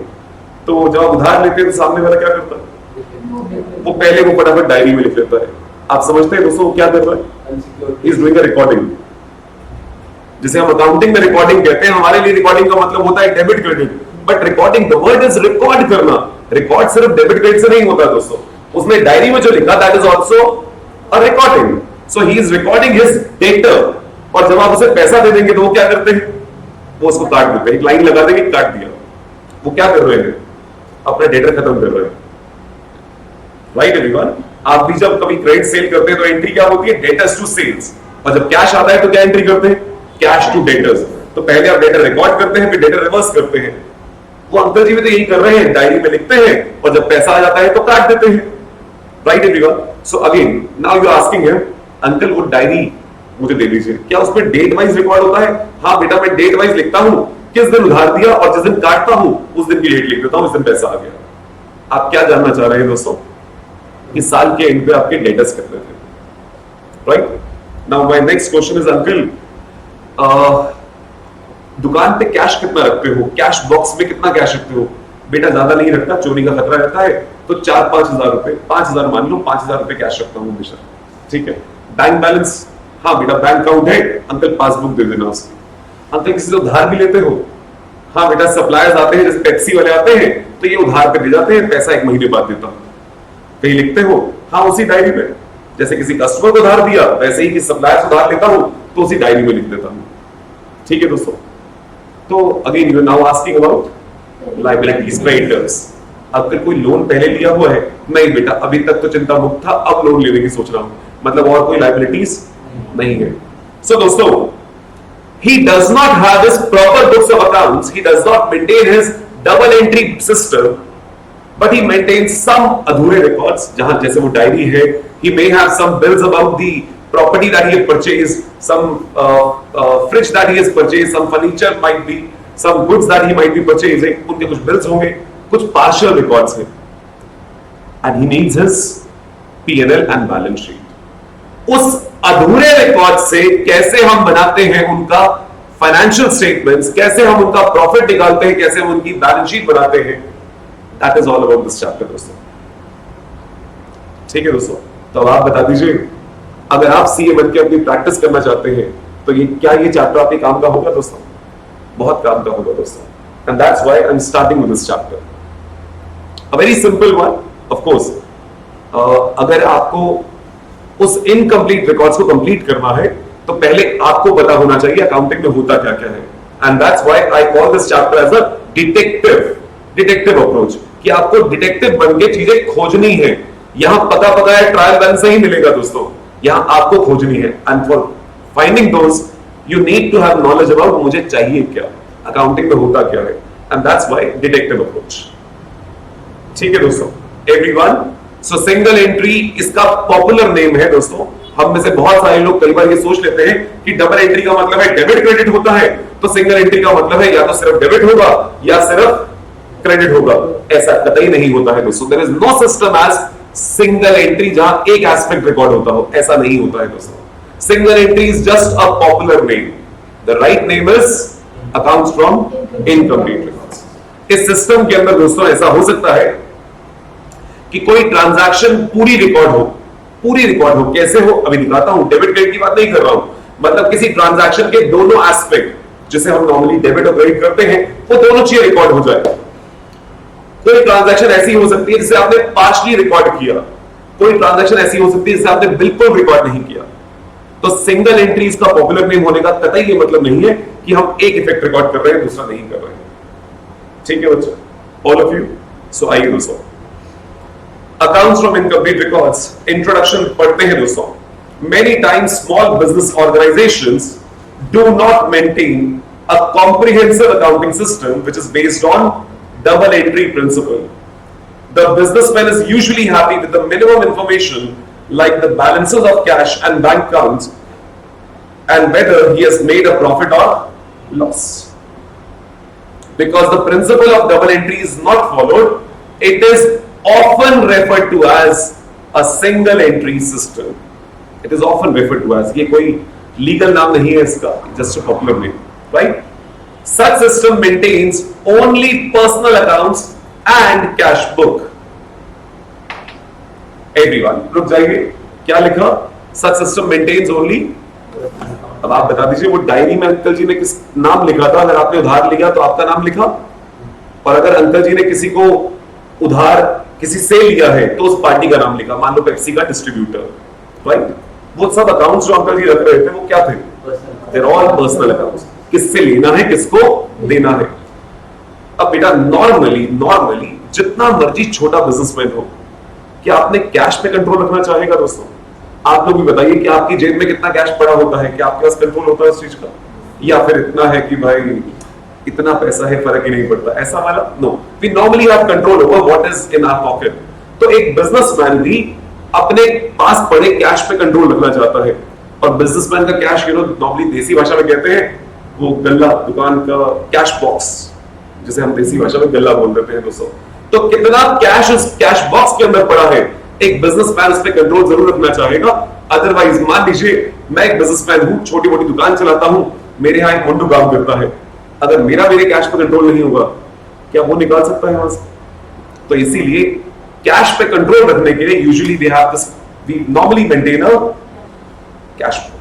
Speaker 1: तो जब उधार लेते हैं तो सामने वाला क्या करता है? वो पहले वो फटाफट डायरी में लिख लेता है। आप समझते हैं दोस्तों वो क्या कर रहा है? He is doing a recording। जिसे हम अकाउंटिंग में रिकॉर्डिंग कहते हैं, हमारे लिए रिकॉर्डिंग का मतलब होता है debit credit, but recording the word is record करना। रिकॉर्ड सिर्फ डेबिट क्रेडिट से नहीं होता दोस्तों, उसने डायरी में जो लिखा that is also a recording. So he is recording his data, और जब आप उसे पैसा दे देंगे तो वो क्या करते हैं? वो उसको काट देते हैं, एक लाइन लगा देंगे काट दिया। वो क्या कर रहे हैं? अपना डेटा खत्म कर रहे हैं। Right everyone? आप भी जब कभी क्रेडिट सेल करते हैं तो एंट्री क्या होती है? Debtors to sales. और जब कैश आता है तो क्या एंट्री करते हैं? Cash to debtors. तो पहले आप डेटा रिकॉर्ड करते हैं, फिर डेटा रिवर्स करते हैं। वो अंकल जी भी तो यही कर रहे हैं, डायरी में लिखते हैं और जब पैसा आ जाता है तो काट देते हैं। Right everyone? So again now you asking him, uncle वो डायरी मुझे दे दीजिए, क्या उसमें डेट वाइज रिकॉर्ड होता है? हाँ बेटा मैं डेट वाइज लिखता हूं, किस दिन उधार दिया और जिस दिन काटता हूं उस दिन की डेट लिख देता हूं, उस दिन पैसा आ गया। आप क्या जानना चाह रहे हैं दोस्तों? इस साल के एंड पे आपके डेटर्स कितने थे? Right? Now my next question is uncle दुकान पे कैश कितना रखते हो? कैश बॉक्स में कितना कैश रखते हो? बेटा ज्यादा नहीं रखता, चोरी का खतरा रहता है, तो 4-5 हजार रुपए, 5,000 मान लो, 5,000 रुपए कैश रखता हूं हमेशा। ठीक है। Bank balance? हाँ बेटा बैंक अकाउंट है, अंकल पासबुक दे देना उसकी। अंकल किसी से उधार भी लेते हो? हाँ बेटा सप्लायर्स आते हैं, जैसे पेप्सी वाले आते हैं तो ये उधार पे दे जाते हैं, पैसा 1 महीने बाद देता हूं। कहीं लिखते हो? हाँ उसी डायरी में, जैसे किसी कस्टमर को उधार दिया वैसे ही कि सप्लायर उधार लेता हूं तो उसी डायरी में लिख देता हूं। ठीक है दोस्तों? तो again you now asking about liabilities, creditors. अगर कोई लोन पहले लिया हुआ है? नहीं बेटा अभी तक तो चिंता मुक्त था, अब लोन लेने की सोच रहा हूं, मतलब और कोई लायबिलिटीज नहीं है। सो दोस्तों he does not have his proper books of accounts, he does not maintain his double entry system, but he maintains some अधूरे records, जहां जैसे वो डायरी है, he may have some bills about the property that he has purchased, some fridge that he has purchased, some furniture might be, some goods that he might be purchasing, उनके कुछ bills होंगे, कुछ partial records हैं, and he needs his P&L and balance sheet। उस अधूरे रिकॉर्ड से कैसे हम बनाते हैं उनका फाइनेंशियल स्टेटमेंट्स, कैसे हम उनका प्रॉफिट निकालते हैं, कैसे हम उनकी बैलेंस शीट बनाते हैं, that is all about this chapter दोस्तों। ठीक है दोस्तों? तो अब आप बता दीजिए, अगर आप सीए बन के अपनी प्रैक्टिस करना चाहते हैं तो ये क्या ये चैप्टर आपके काम का होगा दोस्तों? बहुत काम का होगा दोस्तों, and that's why I am starting with this chapter. A very simple one, of course. अगर आपको उस इनकम्प्लीट रिकॉर्ड्स को कंप्लीट करना है तो पहले आपको पता होना चाहिए अकाउंटिंग में होता क्या क्या है, and that's why I call this chapter as a detective approach, कि आपको डिटेक्टिव बन के चीजें खोजनी है। यहां पता पता है ट्रायल बैन से ही मिलेगा दोस्तों, यहां आपको खोजनी है, and for finding those you need to have knowledge about मुझे चाहिए क्या, अकाउंटिंग में होता क्या है, and that's why detective approach. ठीक है दोस्तों, एवरीवन। सो सिंगल एंट्री इसका पॉपुलर नेम है दोस्तों। हम में से बहुत सारे लोग कई बार ये सोच लेते हैं कि डबल एंट्री का मतलब है डेबिट क्रेडिट होता है, तो सिंगल एंट्री का मतलब है या तो सिर्फ डेबिट होगा या सिर्फ क्रेडिट होगा। ऐसा कतई नहीं होता है दोस्तों। There is no system as single entry जहां एक एस्पेक्ट रिकॉर्ड होता हो, ऐसा नहीं होता है दोस्तों। Single entry is just a popular name, the write name is accounts from incomplete records. इस सिस्टम के अंदर दोस्तों ऐसा हो सकता है कि कोई ट्रांजैक्शन पूरी रिकॉर्ड हो। कैसे हो अभी दिखाता हूं, डेबिट क्रेडिट की बात नहीं कर रहा हूं, मतलब किसी ट्रांजैक्शन के दोनों एस्पेक्ट जिसे हम नॉर्मली डेबिट और क्रेडिट करते हैं वो दोनों चीजें रिकॉर्ड हो जाए। कोई ट्रांजैक्शन ऐसी हो सकती है जिसे आपने पार्शली रिकॉर्ड किया, कोई ट्रांजैक्शन ऐसी हो सकती है जिसे आपने बिल्कुल रिकॉर्ड नहीं किया। तो सिंगल एंट्री इसका पॉपुलर नेम होने का कतई ये मतलब नहीं है कि हम एक इफेक्ट रिकॉर्ड कर रहे हैं दूसरा नहीं कर रहे हैं। ठीक है बच्चों, ऑल ऑफ यू। सो आइए दोस्तों accounts from incomplete records introduction पढ़ते हैं दोस्तों। Many times small business organisations do not maintain a comprehensive accounting system which is based on double entry principle. The businessman is usually happy with the minimum information like the balances of cash and bank accounts and whether he has made a profit or loss. Because the principle of double entry is not followed, it is often referred to as a single entry system. It is often referred to as, ये कोई legal नाम नहीं है इसका, just a popular name, right? Such system maintains only personal accounts and cash book. Everyone, रुक जाइए, क्या लिखा? Such system maintains only. अब आप बता दीजिए वो डायरी में अंकल जी ने किस नाम लिखा था? अगर आपने उधार लिया तो आपका नाम लिखा, और अगर अंकल जी ने किसी को उधार किसी से लिया है तो उस पार्टी का नाम लिखा, मान लो पेप्सी का डिस्ट्रीब्यूटर, राइट? वो सब अकाउंट्स जो अंकल जी रख रहे थे वो क्या थे? They're all personal accounts. किससे लेना है, किसको देना है। अब बेटा नॉर्मली जितना मर्जी छोटा बिजनेसमैन हो, क्या आपने कैश पे कंट्रोल रखना चाहेगा दोस्तों? आप लोग भी बताइए कि आपकी जेब में कितना कैश पड़ा होता है, क्या आपके पास कंट्रोल होता है उस चीज का, या फिर इतना है कि भाई इतना पैसा है फर्क ही नहीं पड़ता, ऐसा वाला? No, we normally have control over what is in our pocket. तो एक बिजनेसमैन भी अपने पास पड़े कैश पे कंट्रोल रखना चाहता है, और बिजनेसमैन का कैश नॉर्मली देसी भाषा में कहते हैं वो गल्ला, दुकान का कैश बॉक्स, जिसे हम देसी भाषा में गल्ला बोल देते हैं दोस्तों। तो कितना कैश उस कैश बॉक्स के अंदर पड़ा है, एक बिजनेसमैन उस पर कंट्रोल जरूर रखना चाहेगा। अदरवाइज मान लीजिए मैं एक बिजनेसमैन हूं, छोटी मोटी दुकान चलाता हूं, मेरे यहाँ एक मुंडू काम करता है, अगर मेरे कैश पे कंट्रोल नहीं होगा, क्या वो निकाल सकता है वहां से? तो इसीलिए कैश पे कंट्रोल रखने के लिए usually we normally maintain a cash book.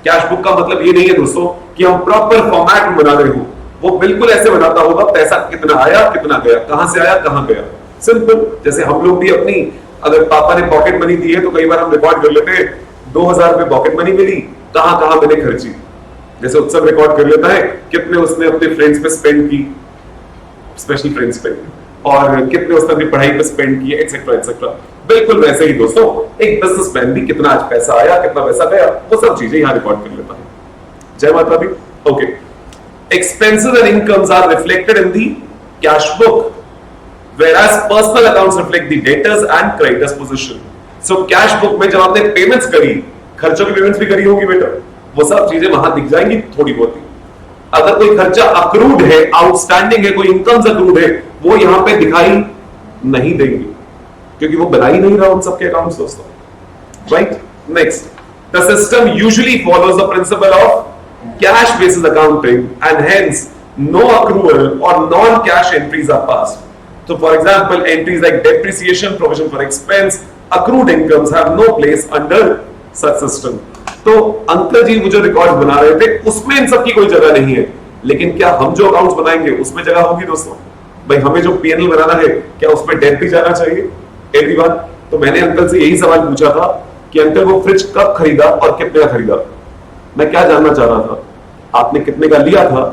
Speaker 1: Cash book का मतलब ये नहीं है दोस्तों कि हम प्रॉपर फॉर्मेट में बना रहे हो, वो बिल्कुल ऐसे बनाता होगा पैसा कितना आया कितना गया, कहां से आया कहां गया, सिंपल। जैसे हम लोग भी अपनी, अगर पापा ने पॉकेट मनी दी है तो कई बार हम रिकॉर्ड कर लेते हैं 2000 रुपए पॉकेट मनी मिली, कहां कहां मैंने खर्ची। जैसे उत्सव रिकॉर्ड कर लेता है कितने उसने अपने फ्रेंड्स पे स्पेंड की, स्पेशल फ्रेंड्स पे, और कितने उसने अपनी पढ़ाई पे स्पेंड किए, एक्सेट्रा एक्सेट्रा। बिल्कुल वैसे ही दोस्तों एक बिजनेसमैन भी कितना आज पैसा आया कितना पैसा गया वो सब चीजें यहां रिकॉर्ड कर लेता है। जय माता दी। Okay, expenses and incomes are reflected in the cash book, whereas personal accounts reflect the debtors and creditors position. So cash book में जब आपने पेमेंट्स करी, खर्चों की पेमेंट्स भी करी होगी बेटा, वो सब चीजें वहां दिख जाएंगी थोड़ी बहुत ही। अगर कोई खर्चा अक्रूड है, आउटस्टैंडिंग है, कोई इनकम्स अक्रूड है, वो यहां पे दिखाई नहीं देंगे क्योंकि वो बना ही नहीं रहा उन सबके अकाउंट्स दोस्तों, right? Next, the system usually follows the principle of cash basis accounting and hence no accrual or non-cash entries are passed. So for example, entries like depreciation, provision for expense, accrued incomes have no place under such system. तो अंकल जी वो जो रिकॉर्ड बना रहे थे उसमें इन सब की कोई जगह नहीं है, लेकिन क्या हम जो अकाउंट्स बनाएंगे उसमें जगह होगी दोस्तों? भाई हमें जो पीएनएल बनाना है क्या उसमें डेट भी जाना चाहिए? एवरीवन, तो मैंने अंकल से यही सवाल पूछा था कि अंकल वो फ्रिज कब खरीदा और कितने का खरीदा? मैं क्या जानना चाह रहा था, आपने कितने का लिया था,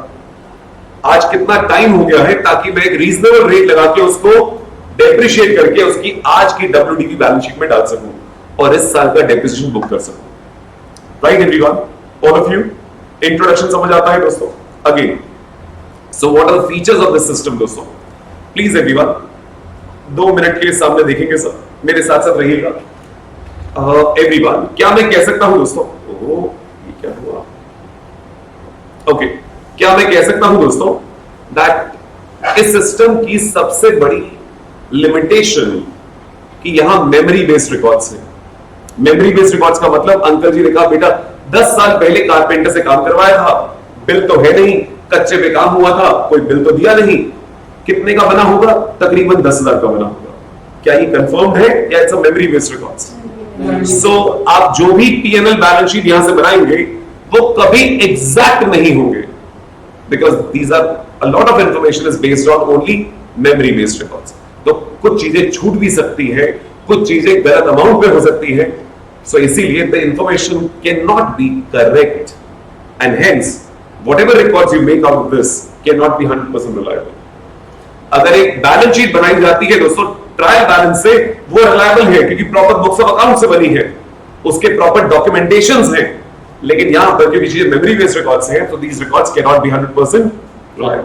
Speaker 1: आज कितना टाइम हो गया है, ताकि मैं एक रीजनेबल रेट लगा के उसको डेप्रिशिएट करके उसकी आज की डब्ल्यूडी की बैलेंस शीट में डाल सकूं और इस साल का डेप्रिसिएशन बुक कर सकूं। Right everyone, all of you, introduction समझ आता है दोस्तों? Again, so what are the features of this system दोस्तों? प्लीज एवरीवन 2 मिनट के लिए सामने देखेंगे सब, मेरे साथ साथ रहिएगा। एवरीवन, क्या मैं कह सकता हूं दोस्तों, ओह ये क्या हुआ, ओके, क्या मैं कह सकता हूं दोस्तों दैट इस सिस्टम की सबसे बड़ी लिमिटेशन कि यहां मेमोरी बेस्ड रिकॉर्ड्स हैं। मेमोरी बेस्ड रिकॉर्ड्स का मतलब अंकल जी ने कहा बेटा 10 साल पहले कारपेंटर से काम करवाया था, बिल तो है नहीं, कच्चे पे काम हुआ था, कोई बिल तो दिया नहीं, कितने का बना होगा? तकरीबन 10,000 का बना होगा। क्या ये कंफर्म्ड है या it's a memory based records? So आप जो भी पीएनएल बैलेंस शीट यहां से बनाएंगे वो कभी एग्जैक्ट नहीं होंगे, because these are a lot of information is based on only memory based records. तो कुछ चीजें छूट भी सकती है, कुछ चीजें गलत अमाउंट में हो सकती है, सो इसीलिए the information can not B correct and hence whatever records you make out of this can not be 100% reliable. अगर एक बैलेंस शीट बनाई जाती है दोस्तों ट्रायल बैलेंस से, वो रिलायबल है क्योंकि प्रॉपर बुक्स ऑफ अकाउंट से बनी है, उसके प्रॉपर डॉक्यूमेंटेशंस हैं, लेकिन यहां पर क्योंकि चीजें मेमोरी बेस्ड रिकॉर्ड्स हैं तो these records can not be 100% reliable.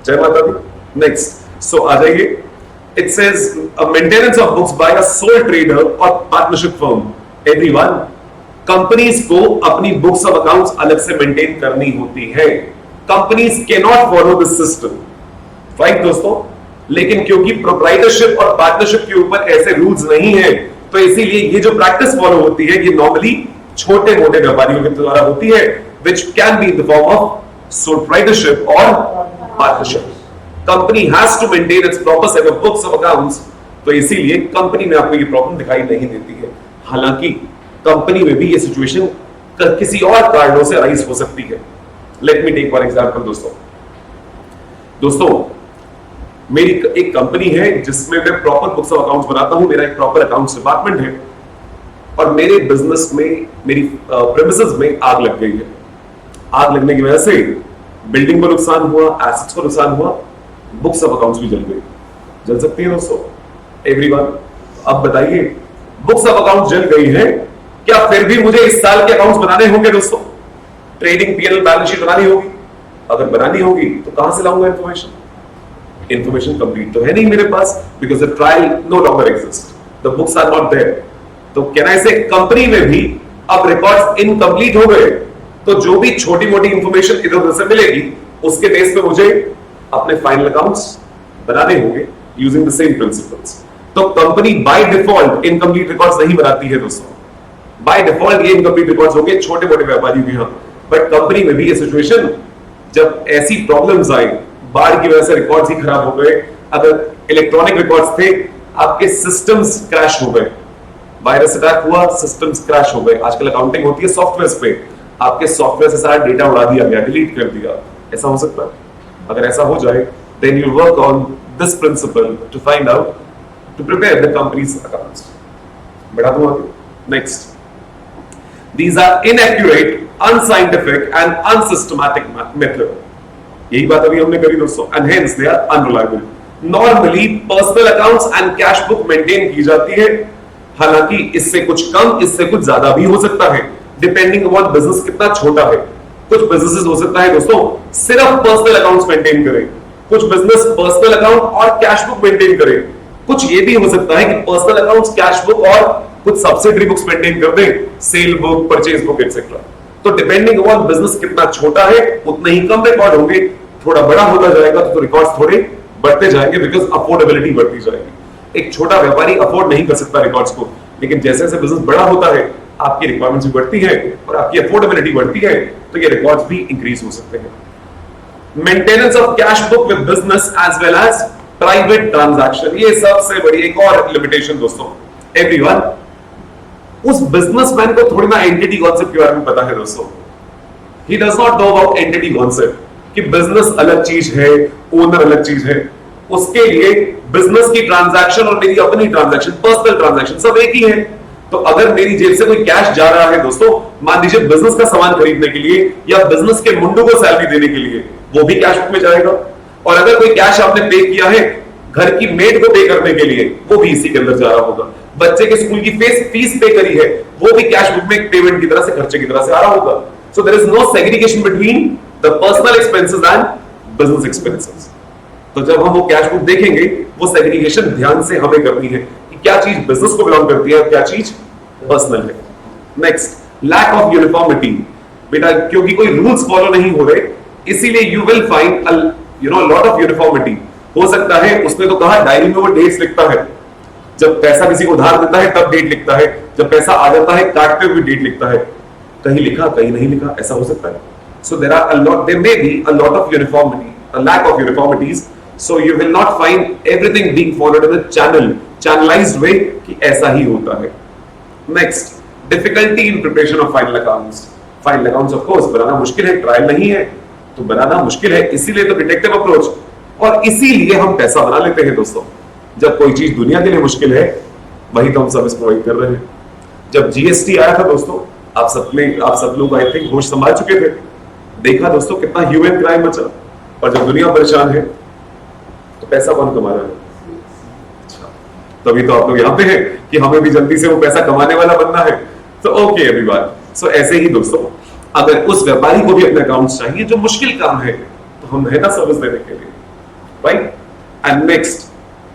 Speaker 1: जय माता दी। नेक्स्ट, सो आ जाइए, it says maintenance of books by a sole trader और पार्टनरशिप फर्म। एवरीवन, कंपनीज को अपनी बुक्स ऑफ अकाउंट्स अलग से मेंटेन करनी होती है। Companies can not follow this system, right दोस्तों? लेकिन क्योंकि प्रोप्राइटरशिप और पार्टनरशिप के ऊपर ऐसे रूल्स नहीं है, तो इसीलिए ये जो प्रैक्टिस फॉलो होती है ये नॉर्मली छोटे मोटे व्यापारियों के द्वारा होती है, which can be in the form of sole proprietorship और partnership. Company has to maintain its proper set of books of accounts, तो इसीलिए कंपनी में आपको ये प्रॉब्लम दिखाई नहीं देती है। हालांकि कंपनी में भी ये सिचुएशन किसी और कारणों से अराइज हो सकती है। Let me take for example दोस्तों मेरी एक कंपनी है जिसमें मैं प्रॉपर बुक्स ऑफ अकाउंट्स बनाता हूं, मेरा एक प्रॉपर अकाउंट्स डिपार्टमेंट है, और मेरे बिजनेस में, मेरी प्रेमिसेस में आग लग गई है। आग लगने की वजह से बिल्डिंग को नुकसान हुआ, एसेट्स को नुकसान हुआ, बुक्स ऑफ अकाउंट्स भी जल गई। जल सकती है दोस्तों? एवरीवन, अब बताइए, बुक्स ऑफ अकाउंट्स जल गई है, क्या फिर भी मुझे इस साल के अकाउंट्स बनाने होंगे दोस्तों? ट्रेडिंग पीएनएल बैलेंस शीट बनानी होगी। अगर बनानी होगी तो कहां से लाऊंगा इंफॉर्मेशन? इंफॉर्मेशन कंप्लीट तो है नहीं मेरे पास, because the trial no longer exist, the books are not there. तो कैन आई से कंपनी में भी अब रिकॉर्ड्स इनकम्प्लीट हो गए, तो जो भी छोटी मोटी इंफॉर्मेशन इधर उधर से मिलेगी उसके बेस पे मुझे अपने फाइनल अकाउंट्स बनाने होंगे यूजिंग द सेम प्रिंसिपल्स। तो company by default incomplete records नहीं बनाती है दोस्तों, बाय डिफॉल्ट ये इनकम्प्लीट रिकॉर्ड्स होंगे छोटे मोटे व्यापारियों के यहां। बट कंपनी में भी ये सिचुएशन, जब ऐसी प्रॉब्लम्स आई, बाढ़ की वजह से रिकॉर्ड्स ही खराब हो गए, अगर इलेक्ट्रॉनिक रिकॉर्ड्स थे, आपके सिस्टम्स क्रैश हो गए, वायरस अटैक हुआ, सिस्टम्स क्रैश हो गए। आजकल अकाउंटिंग होती है सॉफ्टवेयर पे, आपके सॉफ्टवेयर से सारा डेटा उड़ा दिया गया, डिलीट कर दिया, ऐसा हो सकता है? अगर ऐसा हो जाए then you work on this principle to find out, to prepare the company's accounts. बढ़ा दूं आगे? Next, these are inaccurate, unscientific and unsystematic method. यही बात अभी हमने करी दोस्तों, and hence they are unreliable. Normally personal accounts and cash book maintain की जाती है, हालांकि इससे कुछ कम, इससे कुछ ज्यादा भी हो सकता है, डिपेंडिंग अपॉन बिजनेस कितना छोटा है। कुछ बिजनेसेस हो सकता है दोस्तों सिर्फ पर्सनल अकाउंट्स मेंटेन करें, कुछ बिजनेस पर्सनल अकाउंट और कैश बुक मेंटेन करें, कुछ ये भी हो सकता है कि पर्सनल अकाउंट्स, कैश बुक और कुछ सब्सिडरी बुक्स मेंटेन कर दें, cell book, purchase book etcetera. तो डिपेंडिंग अपॉन बिजनेस कितना छोटा है उतने ही कम रिकॉर्ड होंगे, थोड़ा बड़ा होता जाएगा तो रिकॉर्ड्स थोड़े बढ़ते जाएंगे, बिकॉज अफोर्डेबिलिटी बढ़ती जाएगी। एक छोटा व्यापारी अफोर्ड नहीं कर सकता रिकॉर्ड्स को, लेकिन जैसे जैसे बिजनेस बड़ा होता है आपकी रिक्वायरमेंट्स भी बढ़ती है और आपकी अफोर्डेबिलिटी बढ़ती है, तो ये रिकॉर्ड्स भी इंक्रीज हो सकते हैं। Maintenance of cash book with business as well as private transaction, ये सबसे बड़ी एक और लिमिटेशन दोस्तों। एवरीवन, उस बिजनेसमैन को थोड़ी ना एंटिटी कॉन्सेप्ट के बारे में पता है दोस्तों, ही does not know about entity concept. कि बिजनेस अलग चीज है, ओनर अलग चीज है। उसके लिए बिजनेस की ट्रांजैक्शन और मेरी अपनी ट्रांजैक्शन, पर्सनल ट्रांजैक्शन सब एक ही है। तो अगर मेरी जेब से कोई कैश जा रहा है दोस्तों, मान लीजिए बिजनेस का सामान खरीदने के लिए या बिजनेस के मुंडू को सैलरी देने के लिए, वो भी कैश बुक में जाएगा। और अगर कोई कैश आपने पे किया है घर की मेड को पे करने के लिए, वो भी इसी के अंदर जा रहा होगा। बच्चे के स्कूल की फीस पे करी है, वो भी कैश बुक में पेमेंट की तरह से, खर्चे की तरह से आ रहा होगा। So there is no segregation between the personal expenses and business expenses. तो जब हम वो कैश बुक देखेंगे, वो सेग्रीगेशन ध्यान से हमें करनी है कि क्या चीज बिजनेस को बिलोंग करती है और क्या चीज पर्सनल है। Next, lack of uniformity. बेटा क्योंकि कोई रूल्स फॉलो नहीं हो रहे, इसीलिए you will find lot of uniformity. हो सकता है, उसने तो कहा डायरी में वो डेट्स लिखता है, जब पैसा किसी को उधार देता है तब डेट लिखता है, जब पैसा आ जाता है काटते हुए डेट लिखता है। कहीं लिखा कहीं नहीं लिखा, ऐसा हो सकता है। So there may be a lot of uniformity, a lack of uniformities. So you will not find everything being followed in a channelized way कि ऐसा ही होता है। Next, difficulty in preparation of final accounts. Final accounts of course बनाना मुश्किल है, ट्रायल नहीं है तो बनाना मुश्किल है, इसीलिए तो डिटेक्टिव अप्रोच, और इसीलिए हम पैसा बना लेते हैं दोस्तों। जब कोई चीज दुनिया के लिए मुश्किल है, वही तो हम सर्विस प्रोवाइड कर रहे हैं। जब जीएसटी आया था दोस्तों, आप सब लोग आई थिंक होश संभाल चुके थे। देखा दोस्तों कितना ह्यूमन क्राइम बचा, और जब दुनिया परेशान है तो पैसा कौन कमा रहा है? अच्छा, तभी तो आप लोग यहाँ पे हैं कि हमें भी जल्दी से वो पैसा कमाने वाला बनना है। तो ओके एवरीवन, सो ऐसे ही दोस्तों, अगर उस व्यापारी को भी अपने अकाउंट्स चाहिए जो मुश्किल काम है, तो हम है ना सर्विस देने के लिए, right. And next,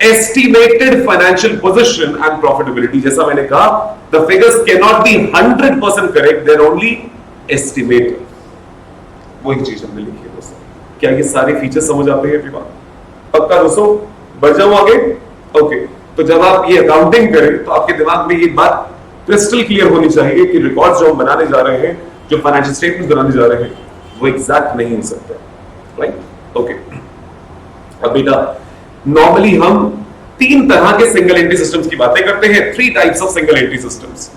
Speaker 1: estimated financial position and profitability. जैसा मैंने कहा, the figures can not be 100% correct, they are only estimated. वही चीज हमने लिखी है दोस्तों। क्या ये सारे फीचर्स समझ आते हैं एवरीवन? पक्का दोस्तों, बढ़ जाऊं आगे? ओके, तो जब आप ये अकाउंटिंग करें तो आपके दिमाग में ये बात क्रिस्टल क्लियर होनी चाहिए कि रिकॉर्ड्स जो हम बनाने जा रहे हैं, जो फाइनेंशियल स्टेटमेंट्स बनाने जा रहे हैं, वो एग्जैक्ट नहीं हो सकते, राइट? ओके, अब बेटा नॉर्मली हम 3 तरह के सिंगल एंट्री सिस्टम्स की बातें करते हैं, 3 types of single entry systems,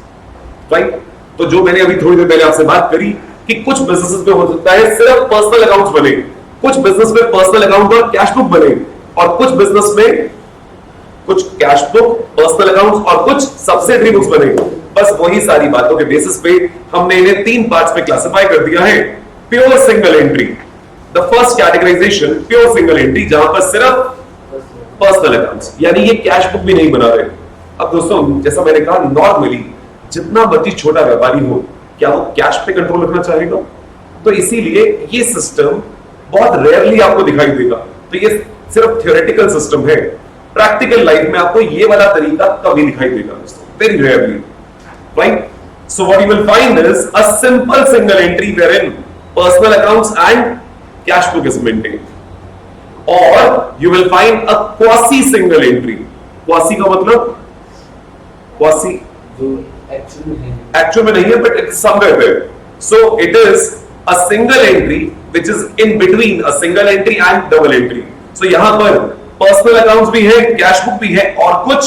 Speaker 1: right? तो जो मैंने अभी थोड़ी देर पहले आपसे बात करी कि कुछ बिजनेसेस में हो सकता है सिर्फ पर्सनल अकाउंट्स बने, कुछ बिजनेस में पर्सनल अकाउंट और कैश बुक बने, और कुछ बिजनेस में कुछ कैश बुक, पर्सनल अकाउंट्स और कुछ सब्सिडरी बुक्स बने। बस वही सारी बातों के बेसिस पे हमने इन्हें 3 पार्ट्स में क्लासिफाई कर दिया है। Pure single entry, the first categorisation, pure single entry, जहां पर सिर्फ पर्सनल अकाउंट्स, यानी ये कैश बुक भी नहीं बना रहे। अब दोस्तों जैसा मैंने कहा, नॉर्मली जितना मर्जी छोटा व्यापारी हो, क्या वो कैश पे कंट्रोल रखना चाहेगा? तो इसीलिए ये सिस्टम बहुत रेयरली आपको दिखाई देगा। तो ये सिर्फ थ्योरेटिकल सिस्टम है, प्रैक्टिकल लाइफ में आपको ये वाला तरीका कभी दिखाई देगा दोस्तों, very rarely, right? So what you will find is a simple single entry wherein personal accounts and cash book is maintained, और you will find a quasi single entry. Quasi का मतलब, क्वासी एक्चुअल में नहीं है, but it's somewhere there. So it is a single entry which is in between a single entry and double entry. So यहां पर पर्सनल अकाउंट्स भी है, कैश बुक भी है, और कुछ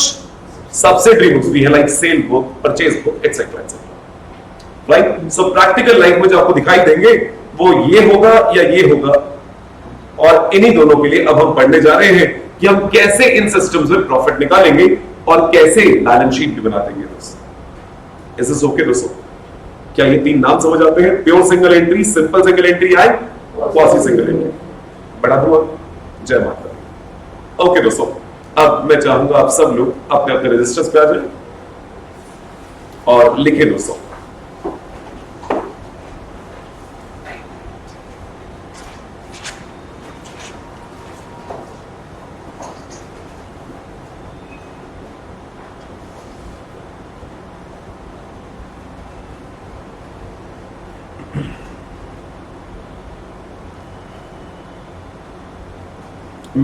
Speaker 1: सब्सिडरी बुक्स भी है, like cell book, purchase book, etcetera etcetera, right? सो प्रैक्टिकल लाइफ में जो आपको दिखाई देंगे वो ये होगा या ये होगा, और इन्हीं दोनों के लिए अब हम पढ़ने जा रहे हैं कि हम कैसे इन सिस्टम्स में प्रॉफिट निकालेंगे और कैसे बैलेंस शीट भी बना देंगे दोस्तों। इज दिस ओके दोस्तों? क्या ये 3 नाम समझ आते हैं? Pure single entry, simple single entry and quasi single entry. बड़ा हुआ, जय माता। ओके दोस्तों, अब मैं चाहूंगा आप सब लोग अपने अपने रजिस्टर्स पे आ जाएं और लिखें दोस्तों।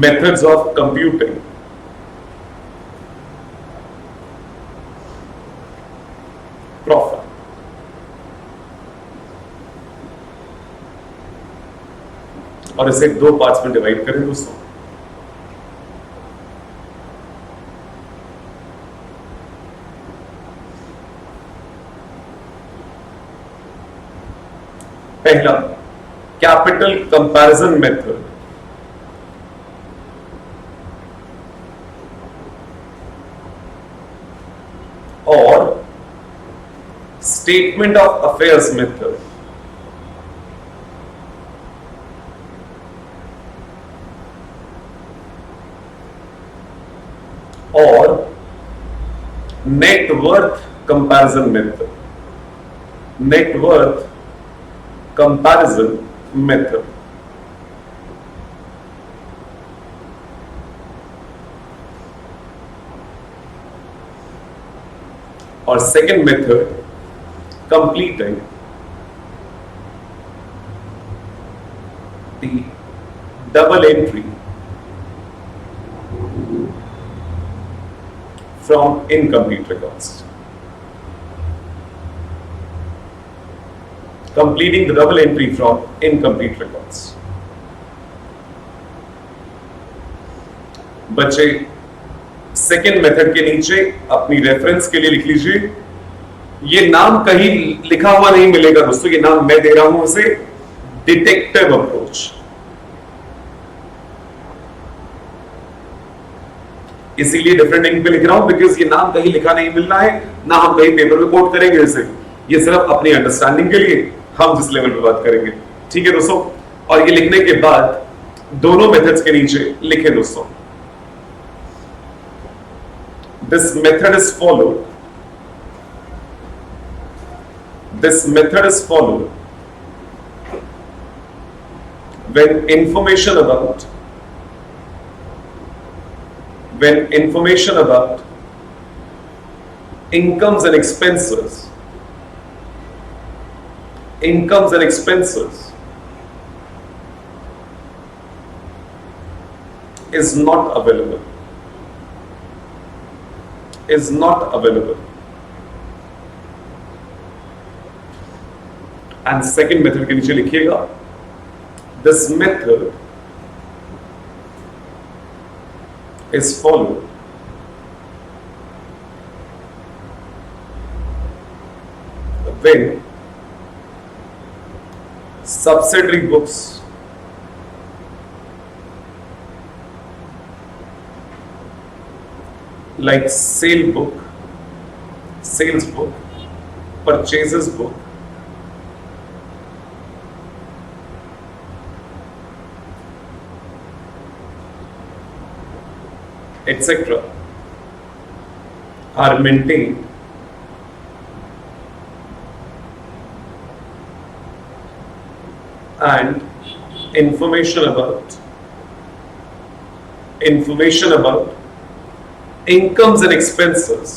Speaker 1: Methods of computing. Profit. और इसे 2 पार्ट्स में डिवाइड करें दोस्तों। पहला, कैपिटल कंपैरिजन मेथड और स्टेटमेंट ऑफ अफेयर्स मेथड और net worth comparison method, net worth comparison method. और second method completing the double entry from incomplete records. Completing the double entry from incomplete records. बच्चे सेकेंड मेथड के नीचे अपनी रेफरेंस के लिए लिख लीजिए, ये नाम कहीं लिखा हुआ नहीं मिलेगा दोस्तों, ये नाम मैं दे रहा हूं उसे डिटेक्टिव अप्रोच। इसीलिए डिफरेंट इंक पे लिख रहा हूं बिकॉज ये नाम कहीं लिखा नहीं मिलना है, ना हम कहीं पेपर में कोट करेंगे इसे, ये सिर्फ अपनी अंडरस्टैंडिंग के लिए हम जिस लेवल पे बात करेंगे। ठीक है दोस्तों, और ये लिखने के बाद दोनों मेथड्स के नीचे लिखें दोस्तों, this method is followed, this method is followed when information about incomes and expenses is not available, and second method के नीचे लिखिएगा, this method is followed when subsidiary books like sales book, purchases book, etc. are maintained and information about incomes and expenses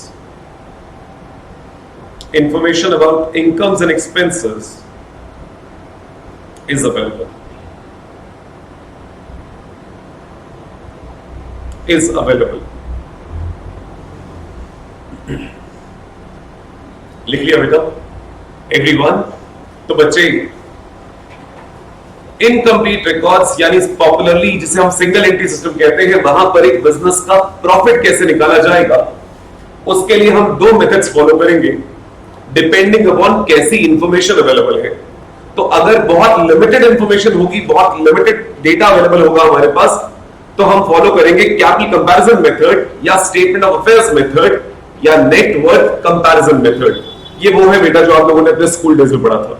Speaker 1: is available. लिख लिया बेटा एवरीवन? तो बच्चे इनकम्प्लीट रिकॉर्ड्स यानी पॉपुलरली जिसे हम सिंगल एंट्री सिस्टम कहते हैं, वहां पर एक बिजनेस का प्रॉफिट कैसे निकाला जाएगा उसके लिए हम दो मेथड्स फॉलो करेंगे डिपेंडिंग अपॉन कैसी इंफॉर्मेशन अवेलेबल है। तो अगर बहुत लिमिटेड इंफॉर्मेशन होगी, बहुत लिमिटेड डेटा अवेलेबल होगा हमारे पास, तो हम फॉलो करेंगे कैपिटल कंपैरिजन मेथड या स्टेटमेंट ऑफ अफेयर्स मेथड या नेटवर्थ कंपैरिजन मेथड। ये वो है बेटा जो आप लोगों ने अपने स्कूल डेज में पढ़ा था,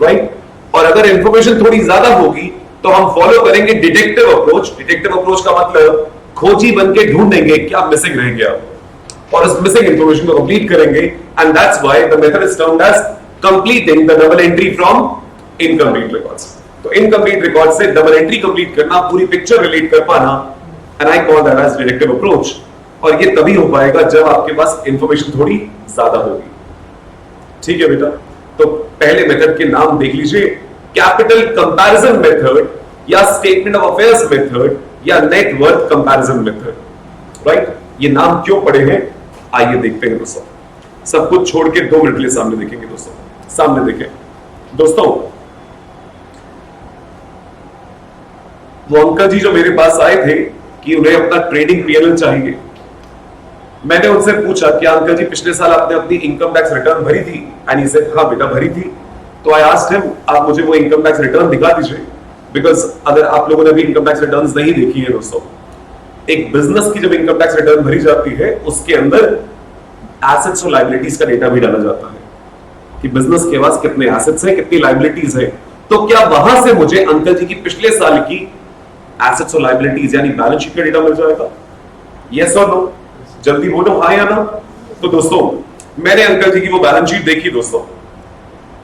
Speaker 1: राइट? और अगर इंफॉर्मेशन थोड़ी ज्यादा होगी तो हम फॉलो करेंगे डिटेक्टिव अप्रोच। डिटेक्टिव अप्रोच का मतलब खोजी बन के ढूंढेंगे क्या मिसिंग रह गया और उस मिसिंग इंफॉर्मेशन को कंप्लीट करेंगे, and that's why the method is termed as completing the double entry from incomplete records. तो इनकम्प्लीट रिकॉर्ड से डबल एंट्री कंप्लीट करना, पूरी पिक्चर रिलेट कर पाना, and I call that as detective approach. और ये तभी हो पाएगा जब आपके पास इंफॉर्मेशन थोड़ी ज्यादा होगी। ठीक है बेटा? तो पहले मेथड के नाम देख लीजिए, कैपिटल कंपैरिजन मेथड या स्टेटमेंट ऑफ अफेयर्स मेथड या नेटवर्थ कंपैरिजन मेथड, राइट? ये नाम क्यों पड़े हैं आइए देखते हैं दोस्तों। सब कुछ छोड़ के 2 मिनट के लिए सामने देखेंगे दोस्तों। सामने देखें दोस्तों, वो अंकल जी जो मेरे पास आए थे कि उन्हें अपना ट्रेडिंग पीएनएल चाहिए, मैंने उनसे पूछा कि अंकल जी पिछले साल आपने अपनी इनकम टैक्स रिटर्न भरी थी? एंड ही सेड हाँ बेटा भरी थी। तो आई आस्क्ड हिम, आप मुझे वो इनकम टैक्स रिटर्न दिखा दीजिए, बिकॉज अगर आप लोगों ने भी इनकम टैक्स रिटर्न नहीं देखी है दोस्तों, एक बिजनेस की जब इनकम टैक्स रिटर्न भरी जाती है उसके अंदर एसेट्स और लायबिलिटीज का डेटा भी डाला जाता है कि बिजनेस के पास कितने एसेट्स हैं, कितनी लायबिलिटीज है। तो क्या वहां से मुझे अंकल जी की पिछले साल की एसेट्स और लायबिलिटीज यानी बैलेंस शीट का डेटा मिल जाएगा? यस और नो? जल्दी बोलो हाँ या ना। तो दोस्तों मैंने अंकल जी की वो बैलेंस शीट देखी दोस्तों,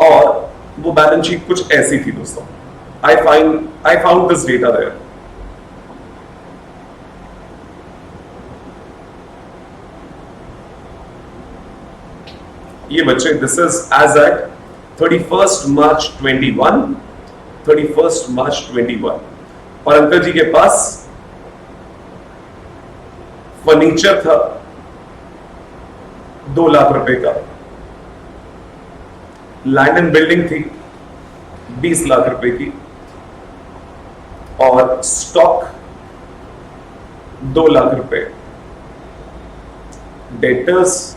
Speaker 1: और वो बैलेंस शीट कुछ ऐसी थी दोस्तों। I found this data there. ये बच्चे, this is as at 31st March 21, 31st March 21, और अंकल जी के पास फर्नीचर था 2 लाख रुपए का, लैंड एंड बिल्डिंग थी 20 लाख रुपए की, और स्टॉक 2 लाख रुपए, डेटर्स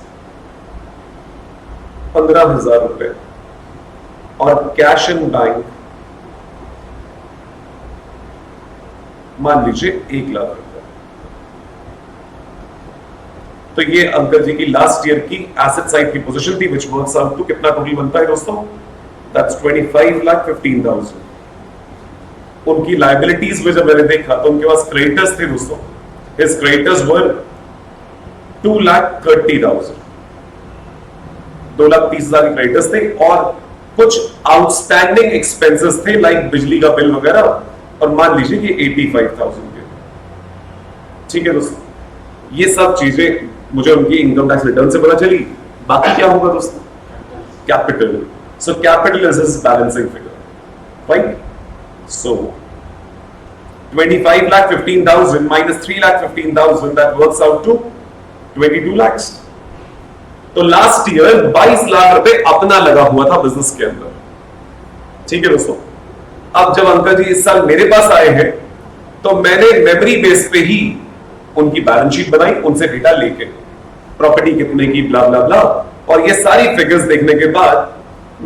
Speaker 1: 15,000 रुपए, और कैश इन बैंक मान लीजिए 1 लाख रुपए। तो ये अंकल जी की लास्ट ईयर की एसेट साइड की पोजीशन थी, विच वर्क्स आउट टू कितना टोटल बनता है दोस्तों? दैट्स 25,15,000। उनकी लायबिलिटीज में जब मैंने देखा तो उनके पास क्रेडिटर्स थे दोस्तों, हिज क्रेडिटर्स वर 2,30,000, 2,30,000 के क्रेडिटर्स थे, और कुछ आउटस्टैंडिंग एक्सपेंसेस थे लाइक बिजली का बिल वगैरह, और मान लीजिए कि 85,000 के। ठीक है दोस्तों, ये सब चीजें मुझे उनकी इनकम टैक्स रिटर्न से पता चली। बाकी क्या होगा दोस्तों? Capital. So capital is his balancing figure, right? So 25,15,000 minus 3,15,000, that works out to 22 lakhs। तो लास्ट ईयर 22 लाख रुपए अपना लगा हुआ था बिजनेस के अंदर। ठीक है दोस्तों, अब जब अंकल जी इस साल मेरे पास आए हैं तो मैंने मेमोरी बेस पे ही उनकी बैलेंस शीट बनाई, उनसे डेटा लेके प्रॉपर्टी कितने की, ब्ला ब्ला ब्ला, और ये सारी फिगर्स देखने के बाद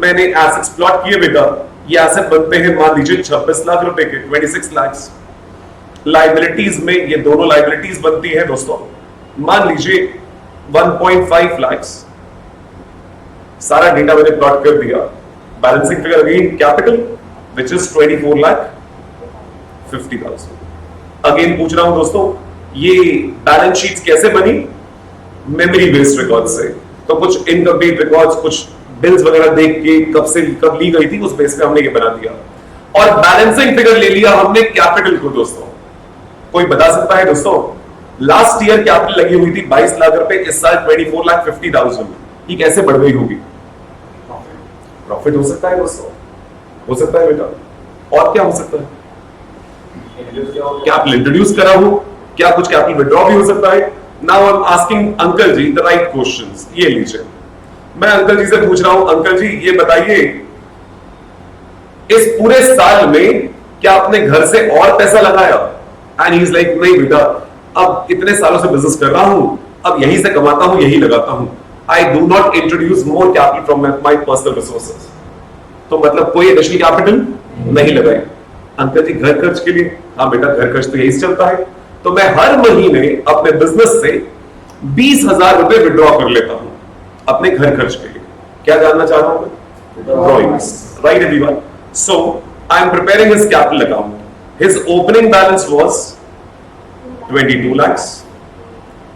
Speaker 1: मैंने एसेट्स प्लॉट किए। बेटा ये एसेट बनते हैं मान लीजिए 26 लाख रुपए के, 26 लाख। लाइबिलिटीज में ये दोनों लाइबिलिटीज बनती है दोस्तों, मान लीजिए 1.5 लाख। सारा डेटा मैंने प्लॉट कर दिया। Balancing figure again capital which is 24,50,000। Again पूछ रहा हूं दोस्तों, ये बैलेंस शीट कैसे बनी? मेमोरी बेस्ड रिकॉर्ड से। तो कुछ इनकम्प्लीट रिकॉर्ड्स, कुछ बिल्स वगैरह देख के कब ली गई थी उस बेस पे हमने ये बना दिया, और बैलेंसिंग फिगर ले लिया हमने कैपिटल को। दोस्तों कोई बता सकता है दोस्तों, लास्ट ईयर कैपिटल लगी हुई थी 22 लाख रुपए, इस साल 24,50,000, ये कैसे बढ़ गई होगी? प्रॉफिट हो सकता है दोस्तों, हो सकता है बेटा। और क्या हो सकता है? कैपिटल इंट्रोड्यूस करा हो, क्या कुछ कैपिटल विड्रॉ भी हो सकता है। Now I am asking uncle ji the right questions. ये लीजिए, मैं अंकल जी से पूछ रहा हूं, अंकल जी ये बताइए इस पूरे साल में क्या आपने घर से और पैसा लगाया? एंड ही इज लाइक नहीं बेटा, अब इतने सालों से बिजनेस कर रहा हूं, अब यहीं से कमाता हूं, यही लगाता हूं। I do not introduce more capital from my personal resources. तो मतलब कोई एडिशनल कैपिटल नहीं लगाई। अंकल जी घर खर्च के लिए? हाँ बेटा घर खर्च तो यही से चलता है, तो मैं हर महीने अपने बिजनेस से 20,000 रुपए विड्रॉ कर लेता हूं अपने घर खर्च के लिए। क्या जानना चाह रहा हूं मैं? Drawings, right everyone. So I am preparing his capital account. His opening balance was 22 lakhs.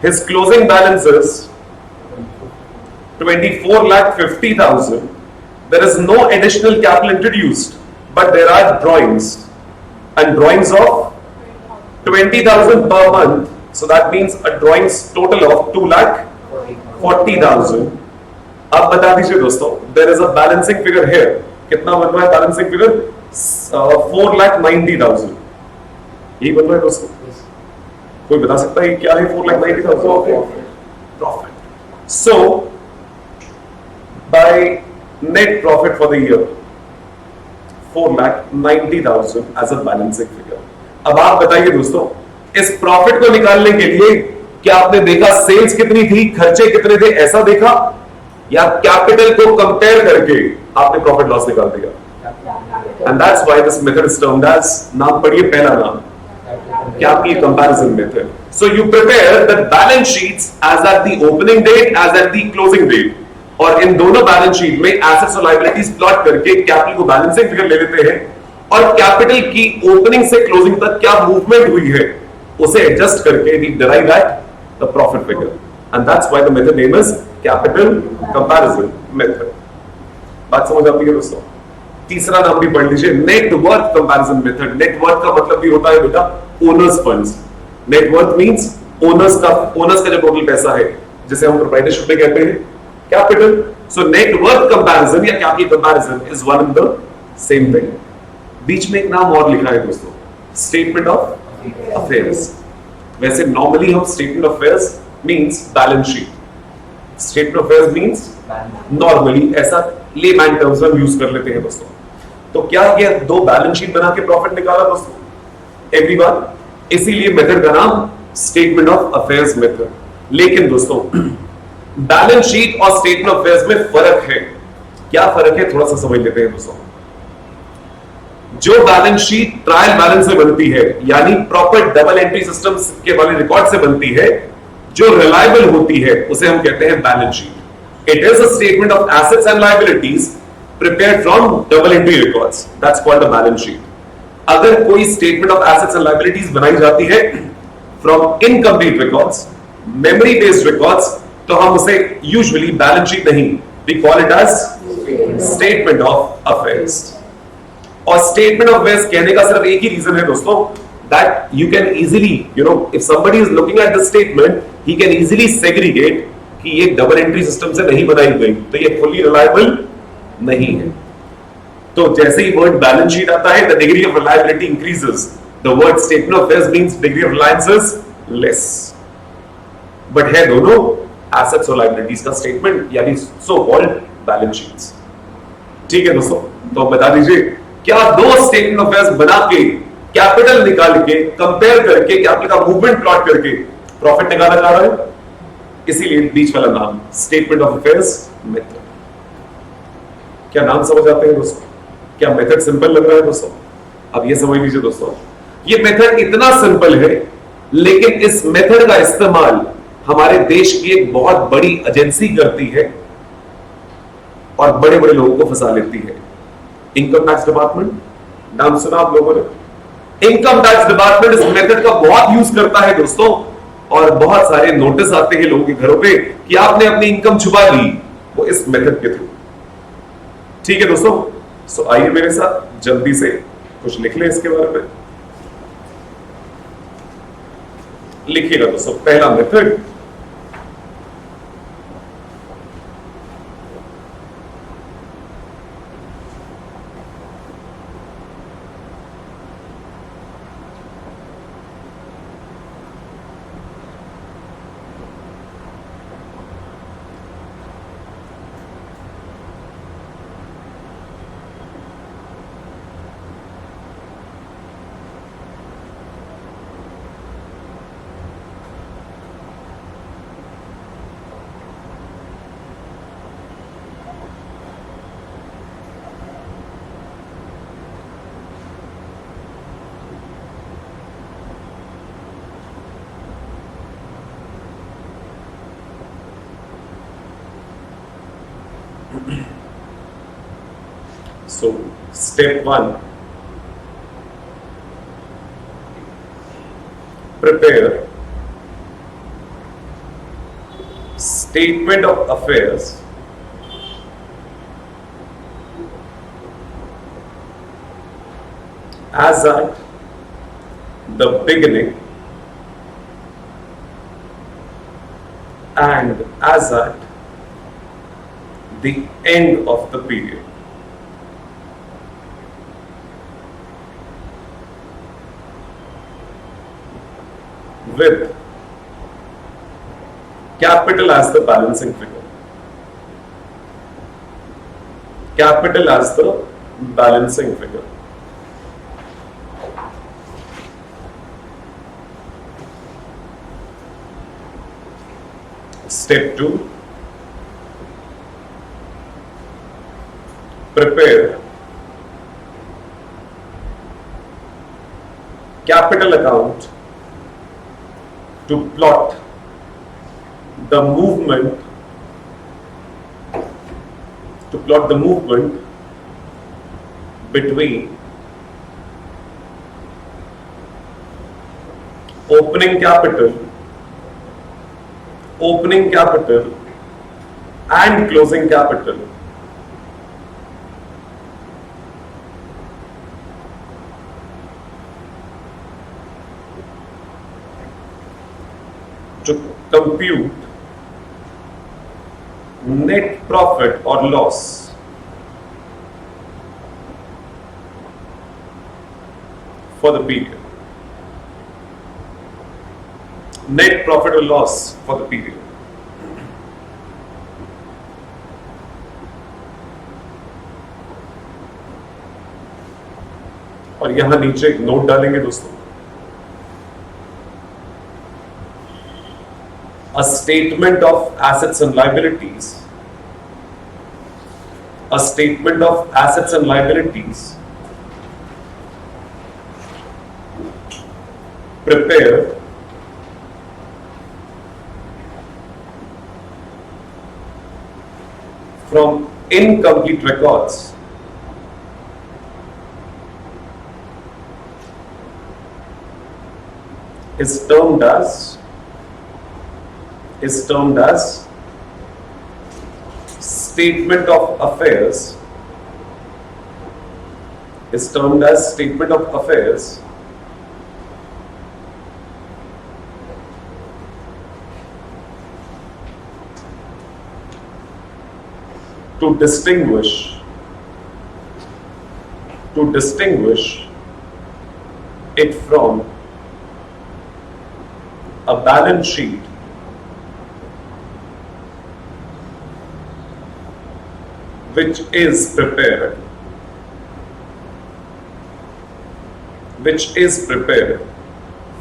Speaker 1: His closing balance is 24,50,000. There is no additional capital introduced, but there are drawings, and drawings of 20,000 per month. So that means a drawings total of 2,40,000. अब बता दीजिए दोस्तों, there is a balancing figure here. कितना बन रहा है बैलेंसिंग फिगर? 4,90,000। यही बन रहा है दोस्तों। कोई बता सकता है क्या है 4,90,000? Profit. So by net profit for the year 4,90,000 as a balancing figure. अब आप बताइए दोस्तों, इस प्रॉफिट को निकालने के लिए क्या आपने देखा सेल्स कितनी थी, खर्चे कितने थे, ऐसा देखा, या कैपिटल को कंपेयर करके आपने प्रॉफिट लॉस निकाल दिया। And that's why this method is termed as, नाम पढ़िए पहला नाम, capital comparison method. So you prepare the balance sheets as at the opening date as at the closing date, और इन दोनों बैलेंस शीट में एसेट्स और लायबिलिटीज प्लॉट करके कैपिटल को बैलेंसिंग फिगर ले लेते हैं, और कैपिटल की ओपनिंग से क्लोजिंग तक क्या मूवमेंट हुई है उसे एडजस्ट करके we derive at the profit figure, and that's why the method name is capital comparison method. बात समझ आती है दोस्तों? तीसरा नाम भी पढ़ लीजिए, net worth comparison method. Net worth का मतलब भी होता है बेटा owners funds. Net worth means owners का जो टोटल पैसा है, जिसे हम प्रोप्राइटरशिप में कहते हैं capital. So net worth comparison या capital comparison is one and the same thing. बीच में एक नाम और लिखा है दोस्तों, स्टेटमेंट ऑफ अफेयर्स। वैसे नॉर्मली हम statement of affairs means balance sheet, statement of affairs means normally ऐसा लेमैन टर्म्स में यूज कर लेते हैं दोस्तों। तो क्या ये दो बैलेंस शीट बना के प्रॉफिट निकाला दोस्तों? एवरीवन, इसीलिए मेथड का नाम स्टेटमेंट ऑफ अफेयर्स मेथड। लेकिन दोस्तों बैलेंस शीट और स्टेटमेंट ऑफ अफेयर्स में फर्क है। क्या फर्क है थोड़ा सा समझ लेते हैं दोस्तों। जो बैलेंस शीट ट्रायल बैलेंस से बनती है, यानी प्रॉपर डबल एंट्री सिस्टम के वाले रिकॉर्ड से बनती है, जो रिलायबल होती है, उसे हम कहते हैं balance sheet. It is a statement of assets and liabilities prepared from double entry records, that's called a balance sheet. अगर कोई statement of assets and liabilities बनाई जाती है from incomplete records, memory based records, तो हम उसे यूजुअली बैलेंस शीट नहीं, we call it as statement of affairs. और स्टेटमेंट ऑफ अफेयर्स कहने का सिर्फ एक ही रीजन है दोस्तों, that you can easily, if somebody is looking at the statement, he can easily segregate कि ये डबल एंट्री सिस्टम से नहीं बनाई गई, तो ये फुली रिलायबल नहीं है। तो जैसे ही वर्ड बैलेंस शीट आता है, the degree of reliability increases, the word statement of affairs means degree of Reliance is less. But है दोनों एसेट्स और लायबिलिटीज का स्टेटमेंट, यानी सो कॉल्ड बैलेंस शीट्स। ठीक है दोस्तों, तो बता दीजिए क्या दो स्टेटमेंट ऑफ अफेयर्स बना के, कैपिटल निकाल के, कंपेयर करके, कैपिटल का मूवमेंट प्लॉट करके प्रॉफिट निकाला जा रहा है? इसीलिए बीच वाला नाम स्टेटमेंट ऑफ अफेयर्स मेथड। क्या नाम समझ आते हैं दोस्तों? क्या मेथड सिंपल लग रहा है दोस्तों? अब ये समझ लीजिए दोस्तों, ये मेथड इतना सिंपल है, लेकिन इस मेथड का इस्तेमाल हमारे देश की एक बहुत बड़ी एजेंसी करती है और बड़े बड़े लोगों को फंसा लेती है। इनकम टैक्स डिपार्टमेंट, नाम सुना आप लोगों ने? इनकम टैक्स डिपार्टमेंट इस मेथड का बहुत यूज करता है दोस्तों, और बहुत सारे नोटिस आते हैं लोगों के घरों पे कि आपने अपनी इनकम छुपा ली, वो इस मेथड के थ्रू। ठीक है दोस्तों, सो आइए मेरे साथ जल्दी से कुछ लिख लें इसके बारे में। लिखिएगा दोस्तों, पहला method, so step 1, prepare statement of affairs as at the beginning and as at the end of the period. With capital as the balancing figure. Capital as the balancing figure. Step 2, prepare capital account to plot the movement between opening capital and closing capital to compute net profit or loss for the period. Net profit or loss for the period. और यहां नीचे एक नोट डालेंगे दोस्तों, a statement of assets and liabilities, prepare from incomplete records is termed as statement of affairs to distinguish it from a balance sheet which is prepared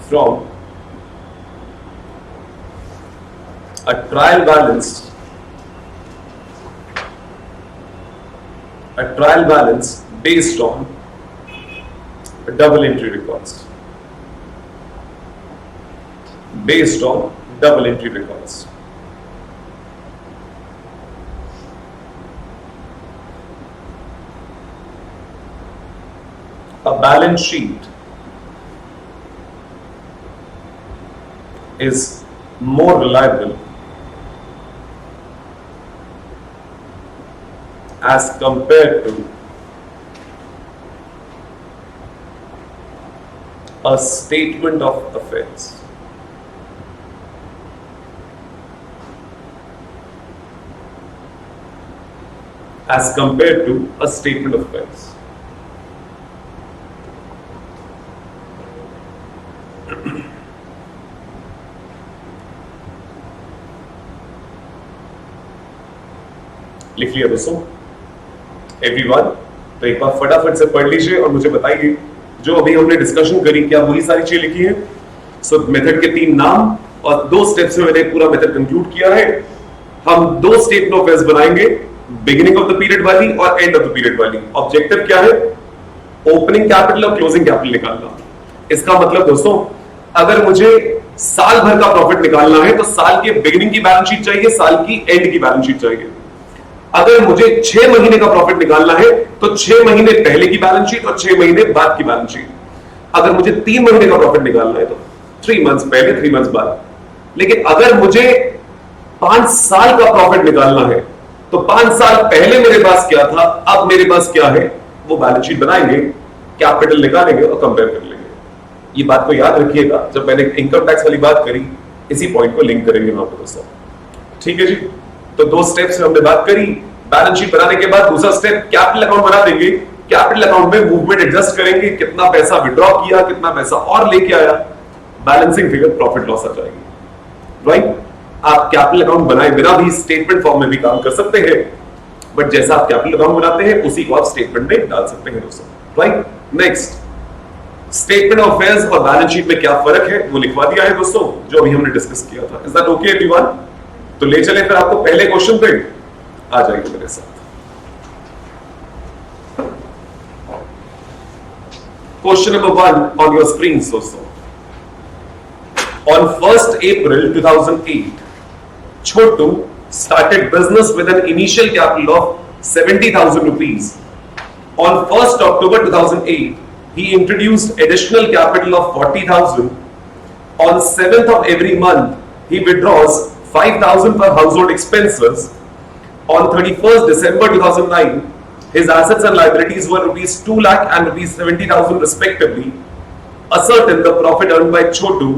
Speaker 1: from a trial balance based on double entry records. A balance sheet is more reliable as compared to a statement of affairs. लिख लिया दोस्तों एवरीवन? तो एक बार फटाफट से पढ़ लीजिए और मुझे बताइए जो अभी हमने डिस्कशन करी क्या वही सारी चीजें लिखी है? सो मेथड के 3 नाम और 2 स्टेप्स में मैंने पूरा मेथड कंक्लूड किया है। हम 2 स्टेटमेंट ऑफ अफेयर्स बनाएंगे, बिगिनिंग ऑफ द पीरियड वाली और एंड ऑफ द पीरियड वाली। ऑब्जेक्टिव क्या है? ओपनिंग कैपिटल और क्लोजिंग कैपिटल निकालना। इसका मतलब दोस्तों अगर मुझे साल भर का प्रॉफिट निकालना है तो साल के बिगिनिंग की बैलेंस शीट चाहिए, साल की एंड की बैलेंस शीट चाहिए। अगर मुझे 6 महीने का प्रॉफिट निकालना है तो 6 महीने पहले की बैलेंस शीट और 6 महीने बाद की बैलेंस शीट। अगर मुझे 3 महीने का प्रॉफिट निकालना है तो 3 मंथ्स पहले 3 मंथ्स बाद। लेकिन अगर मुझे 5 साल का प्रॉफिट निकालना है तो 5 साल पहले मेरे पास क्या था, अब मेरे पास क्या है, वो बैलेंस शीट बनाएंगे, कैपिटल निकालेंगे और कंपेयर कर लेंगे। ये बात को याद रखिएगा, जब मैंने इनकम टैक्स वाली बात करी इसी पॉइंट को लिंक करेंगे वहां पर दोस्तों। ठीक है जी, तो 2 स्टेप्स में हमने बात करी। बैलेंस शीट बनाने के बाद दूसरा स्टेप कैपिटल अकाउंट बना देंगे। कैपिटल अकाउंट में मूवमेंट एडजस्ट करेंगे, कितना पैसा विड्रॉ किया, कितना पैसा और लेके आया, बैलेंसिंग फिगर प्रॉफिट लॉस आ जाएगी। राइट? आप कैपिटल अकाउंट बनाए बिना भी स्टेटमेंट फॉर्म में भी काम कर सकते हैं, बट जैसा आप कैपिटल अकाउंट बनाते हैं उसी को आप स्टेटमेंट में डाल सकते हैं दोस्तों। Right? Next, statement of affairs और बैलेंस शीट में क्या फर्क है वो लिखवा दिया है दोस्तों, जो अभी हमने डिस्कस किया था। Is that okay everyone? तो ले चले फिर आपको पहले क्वेश्चन पे, आ जाइए मेरे साथ। Question number 1 on your screen दोस्तों. On 1st April 2008, Chotu started business with an initial capital of 70,000 rupees. On 1st October 2008, he introduced additional capital of 40,000. On 7th of every month, he withdraws 5,000 for household expenses. On 31st December 2009, his assets and liabilities were rupees 2 lakh and rupees 70,000 respectively. Ascertain the profit earned by Chotu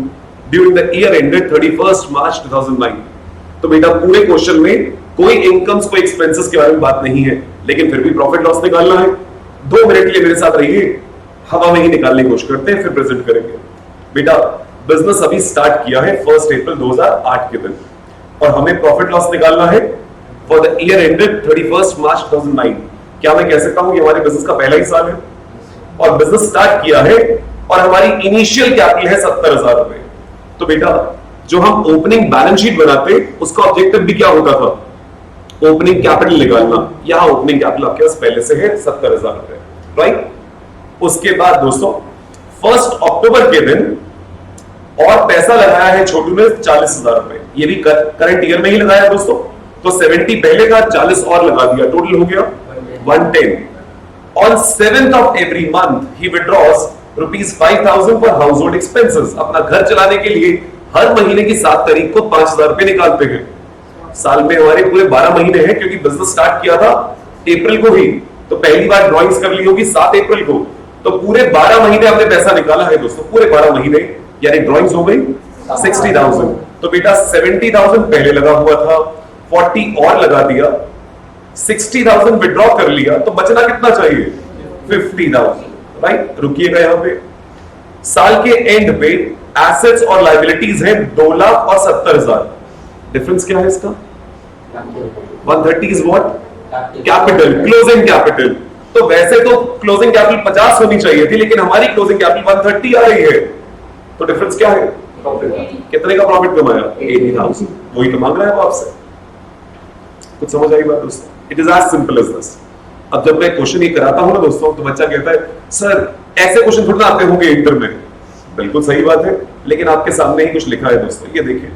Speaker 1: during the year ended 31st March 2009. तो बेटा पूरे क्वेश्चन में कोई इनकम्स कोई एक्सपेंसेस के बारे में बात नहीं है, लेकिन फिर भी प्रॉफिट लॉस निकालना है. 2 मिनट के लिए मेरे साथ रहिए, हवा में ही निकालने की कोशिश करते हैं, फिर प्रेजेंट करेंगे. बेटा बिजनेस अभी स्टार्ट किया है 1 अप्रैल 2008 के दिन, और हमें प्रॉफिट लॉस निकालना है for the year ended 31st मार्च 2009. क्या मैं कह सकता हूं कि हमारे बिजनेस का पहला ही साल है और बिजनेस स्टार्ट किया है और हमारी इनिशियल कैपिटल है 70,000 रुपए. तो बेटा जो हम ओपनिंग बैलेंस शीट बनाते उसका ऑब्जेक्टिव भी क्या होता था? ओपनिंग कैपिटल निकालना. यहां ओपनिंग कैपिटल आपके पास पहले से है 70,000 रुपए, राइट. उसके बाद दोस्तों 1 अक्टूबर के दिन और पैसा लगाया है छोटू ने 40,000 रुपए. ये भी करंट ईयर में ही लगाया दोस्तों, तो 70 पहले का 40 और लगा दिया, टोटल हो गया 110. On 7th of every month he withdraws rupees 5,000 for household expenses. अपना घर चलाने के लिए हर महीने की 7 तारीख को 5,000 रुपए निकालते हैं. साल में हमारे पूरे 12 महीने हैं, क्योंकि बिजनेस स्टार्ट किया था अप्रैल को ही, तो पहली बार ड्राइंग्स कर ली होगी 7 अप्रैल को, तो पूरे 12 महीने हमने पैसा निकाला है दोस्तों. पूरे 12 महीने यानी ड्राइंग्स हो गई 60,000. तो बेटा 70,000 पहले लगा हुआ था, 40 और लगा दिया, 60,000 विड्रॉ कर लिया, तो बचना कितना चाहिए? 50,000, राइट. रुकिएगा यहां पे. साल के एंड पे एसेट्स और लायबिलिटीज है 2 लाख और 70,000. डिफरेंस क्या है इसका? 130 is what? Capital, closing capital. तो वैसे तो क्लोजिंग कैपिटल 50 होनी चाहिए थी, लेकिन हमारी क्लोजिंग कैपिटल 130 आ रही है. तो डिफरेंस क्या है? कितने का प्रॉफिट कमाया? 80,000. वही तो मांग रहा है वो आपसे. कुछ समझ आई बात दोस्तों? It is as simple as this. अब जब मैं क्वेश्चन ये कराता हूं ना दोस्तों, तो बच्चा कहता है सर ऐसे क्वेश्चन थोड़ा आते होंगे इंटर में. बिल्कुल सही बात है, लेकिन आपके सामने ही कुछ लिखा है दोस्तों. ये देखिए,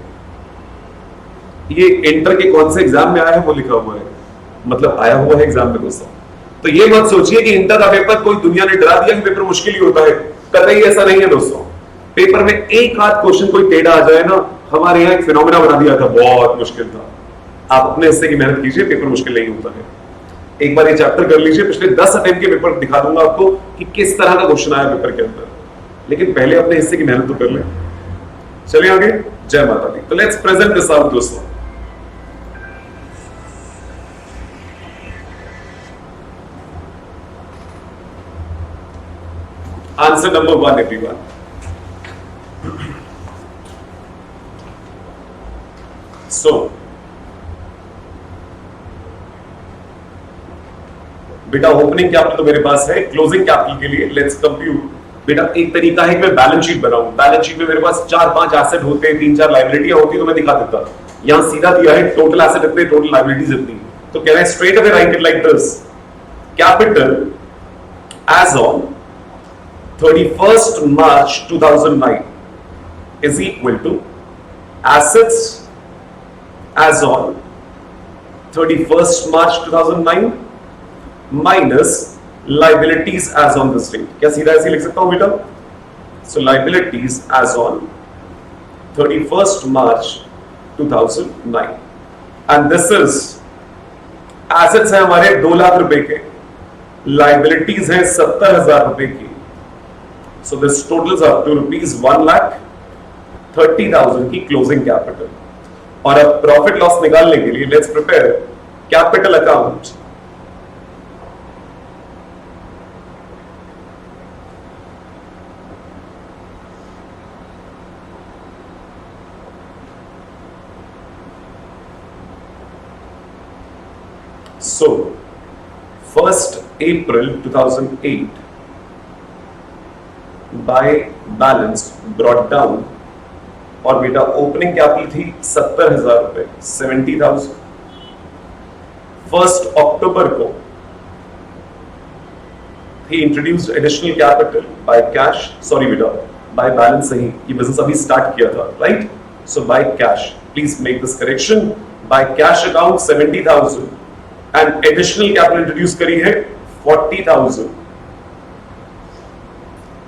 Speaker 1: ये इंटर के कौन से एग्जाम में आया है वो लिखा हुआ है, मतलब आया हुआ है एग्जाम में दोस्तों. तो ये मत सोचिए कि इंटर का पेपर कोई दुनिया ने डरा दिया कि पेपर मुश्किल ही होता है. कतई ऐसा नहीं है दोस्तों. पेपर में एक आध क्वेश्चन कोई टेढ़ा आ जाए ना, हमारे यहाँ एक फिनोमेना बना दिया था, बहुत मुश्किल था. आप अपने हिस्से की मेहनत कीजिए, पेपर मुश्किल नहीं होता है. एक बार ये चैप्टर कर लीजिए, पिछले 10 अटेम्प्ट के पेपर दिखा दूंगा आपको कि किस तरह का क्वेश्चन आया पेपर के अंदर. लेकिन पहले अपने हिस्से की मेहनत तो कर लें. चलिए आगे. जय माता दी. तो लेट्स प्रेजेंट दिस आउट दोस्तों. Answer number 1 everyone. सो बेटा ओपनिंग कैपिटल तो मेरे पास है. क्लोजिंग कैपिटल के लिए लेट्स कंप्यूट. बेटा एक तरीका है कि मैं बैलेंस शीट बनाऊं. बैलेंस शीट में मेरे पास 4-5 एसेट होते हैं, 3-4 लायबिलिटियां होती, तो मैं दिखा देता. यहां सीधा दिया है टोटल एसेट इतने, टोटल लायबिलिटीज इतनी. तो can I straight away write it like this. Capital as on 31st March 2009 is equal to assets as on 31st March 2009 minus liabilities as on this date. क्या सीधा ऐसे लिख सकता हूं बेटा? So liabilities as on 31st March 2009 and this is assets है हमारे 2 लाख रुपए के, liabilities है 70,000 रुपए की. So this totals up to rupees 1,30,000 की क्लोजिंग कैपिटल. और अब प्रॉफिट लॉस निकालने के लिए let's prepare capital account. So 1st April 2008 by balance brought down. और बेटा ओपनिंग कैपिटल थी 70,000 रुपए, 70,000. 1 अक्टूबर को he introduced additional capital by cash, sorry beta, by balance नहीं, ये business अभी start किया था, right? So by cash, please make this correction. By cash account 70,000 and additional capital introduce करी है 40,000.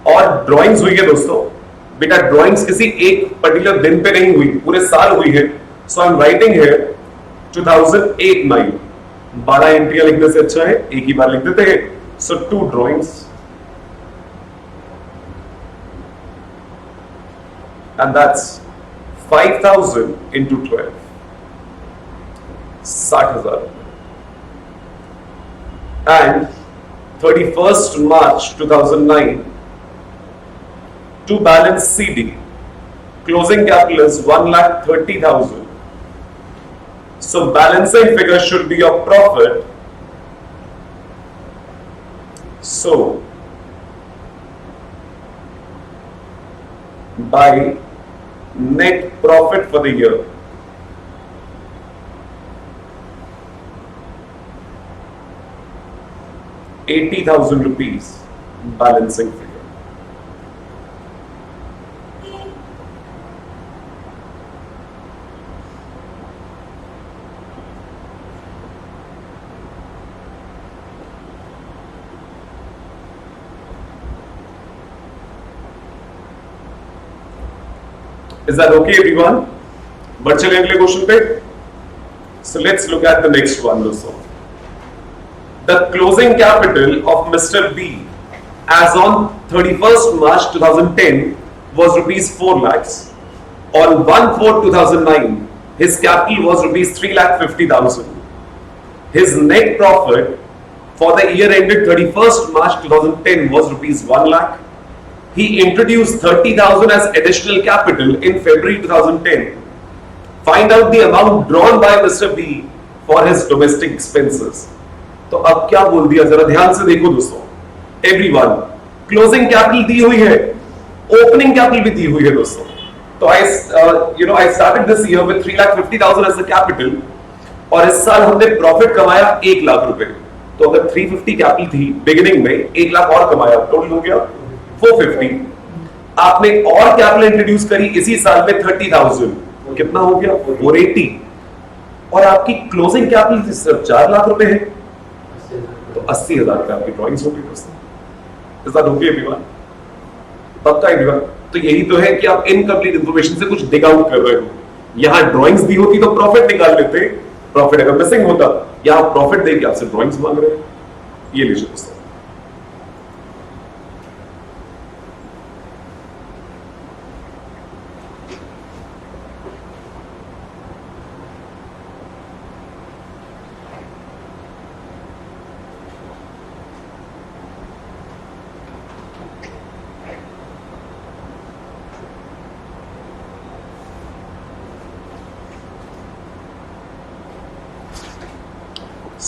Speaker 1: और ड्राइंग्स हुई है दोस्तों, बेटा ड्राइंग्स किसी एक पर्टिकुलर दिन पे नहीं हुई, पूरे साल हुई है. सो आई एम राइटिंग हियर 2008-9. 12 एंट्रियां लिखने से अच्छा है एक ही बार लिख देते हैं. सो 2 drawings and that's 5,000 into 12, 60,000. And 31st March 2009, to balance CD, closing capital is 1,30,000. So balancing figure should be your profit. So by net profit for the year, ₹80,000 balancing figure. Is that okay, everyone? बढ़ चले अगले क्वेश्चन पे. So let's look at the next one दोस्तों. The closing capital of Mr. B as on 31st March 2010 was rupees 4 lakhs. On 1/4/2009, his capital was rupees 3,50,000. His net profit for the year ended 31st March 2010 was rupees 1 lakh. He introduced 30,000 as additional capital in February 2010. Find out the amount drawn by Mr. B for his domestic expenses. तो अब क्या बोल दिया, जरा ध्यान से देखो दोस्तों. Everyone, closing capital दी हुई है, opening capital भी दी हुई है दोस्तों. तो I started this year with 3,50,000 as the capital, और इस साल हमने प्रॉफिट कमाया 1 लाख रुपए. तो अगर 350 कैपिटल थी बिगिनिंग में, 1 लाख और कमाया, टोटल हो गया 450. आपने और कैपिटल इंट्रोड्यूस करी इसी साल में 30,000, कितना हो गया 480. और आपकी क्लोजिंग कैपिटल सिर्फ 4 लाख रुपए है, तो 80,000 का आपकी ड्राइंग्स हो गई दोस्तों. Is that okay everyone? पक्का एवरीवन? तो यही तो है कि आप इनकम्प्लीट इंफॉर्मेशन से कुछ डिग आउट कर रहे हो. यहां ड्राइंग्स दी होती तो प्रॉफिट निकाल लेते, प्रॉफिट अगर मिसिंग होता, यहां प्रॉफिट देके आपसे ड्राइंग्स मांग रहे हैं. ये लीजिए दोस्तों.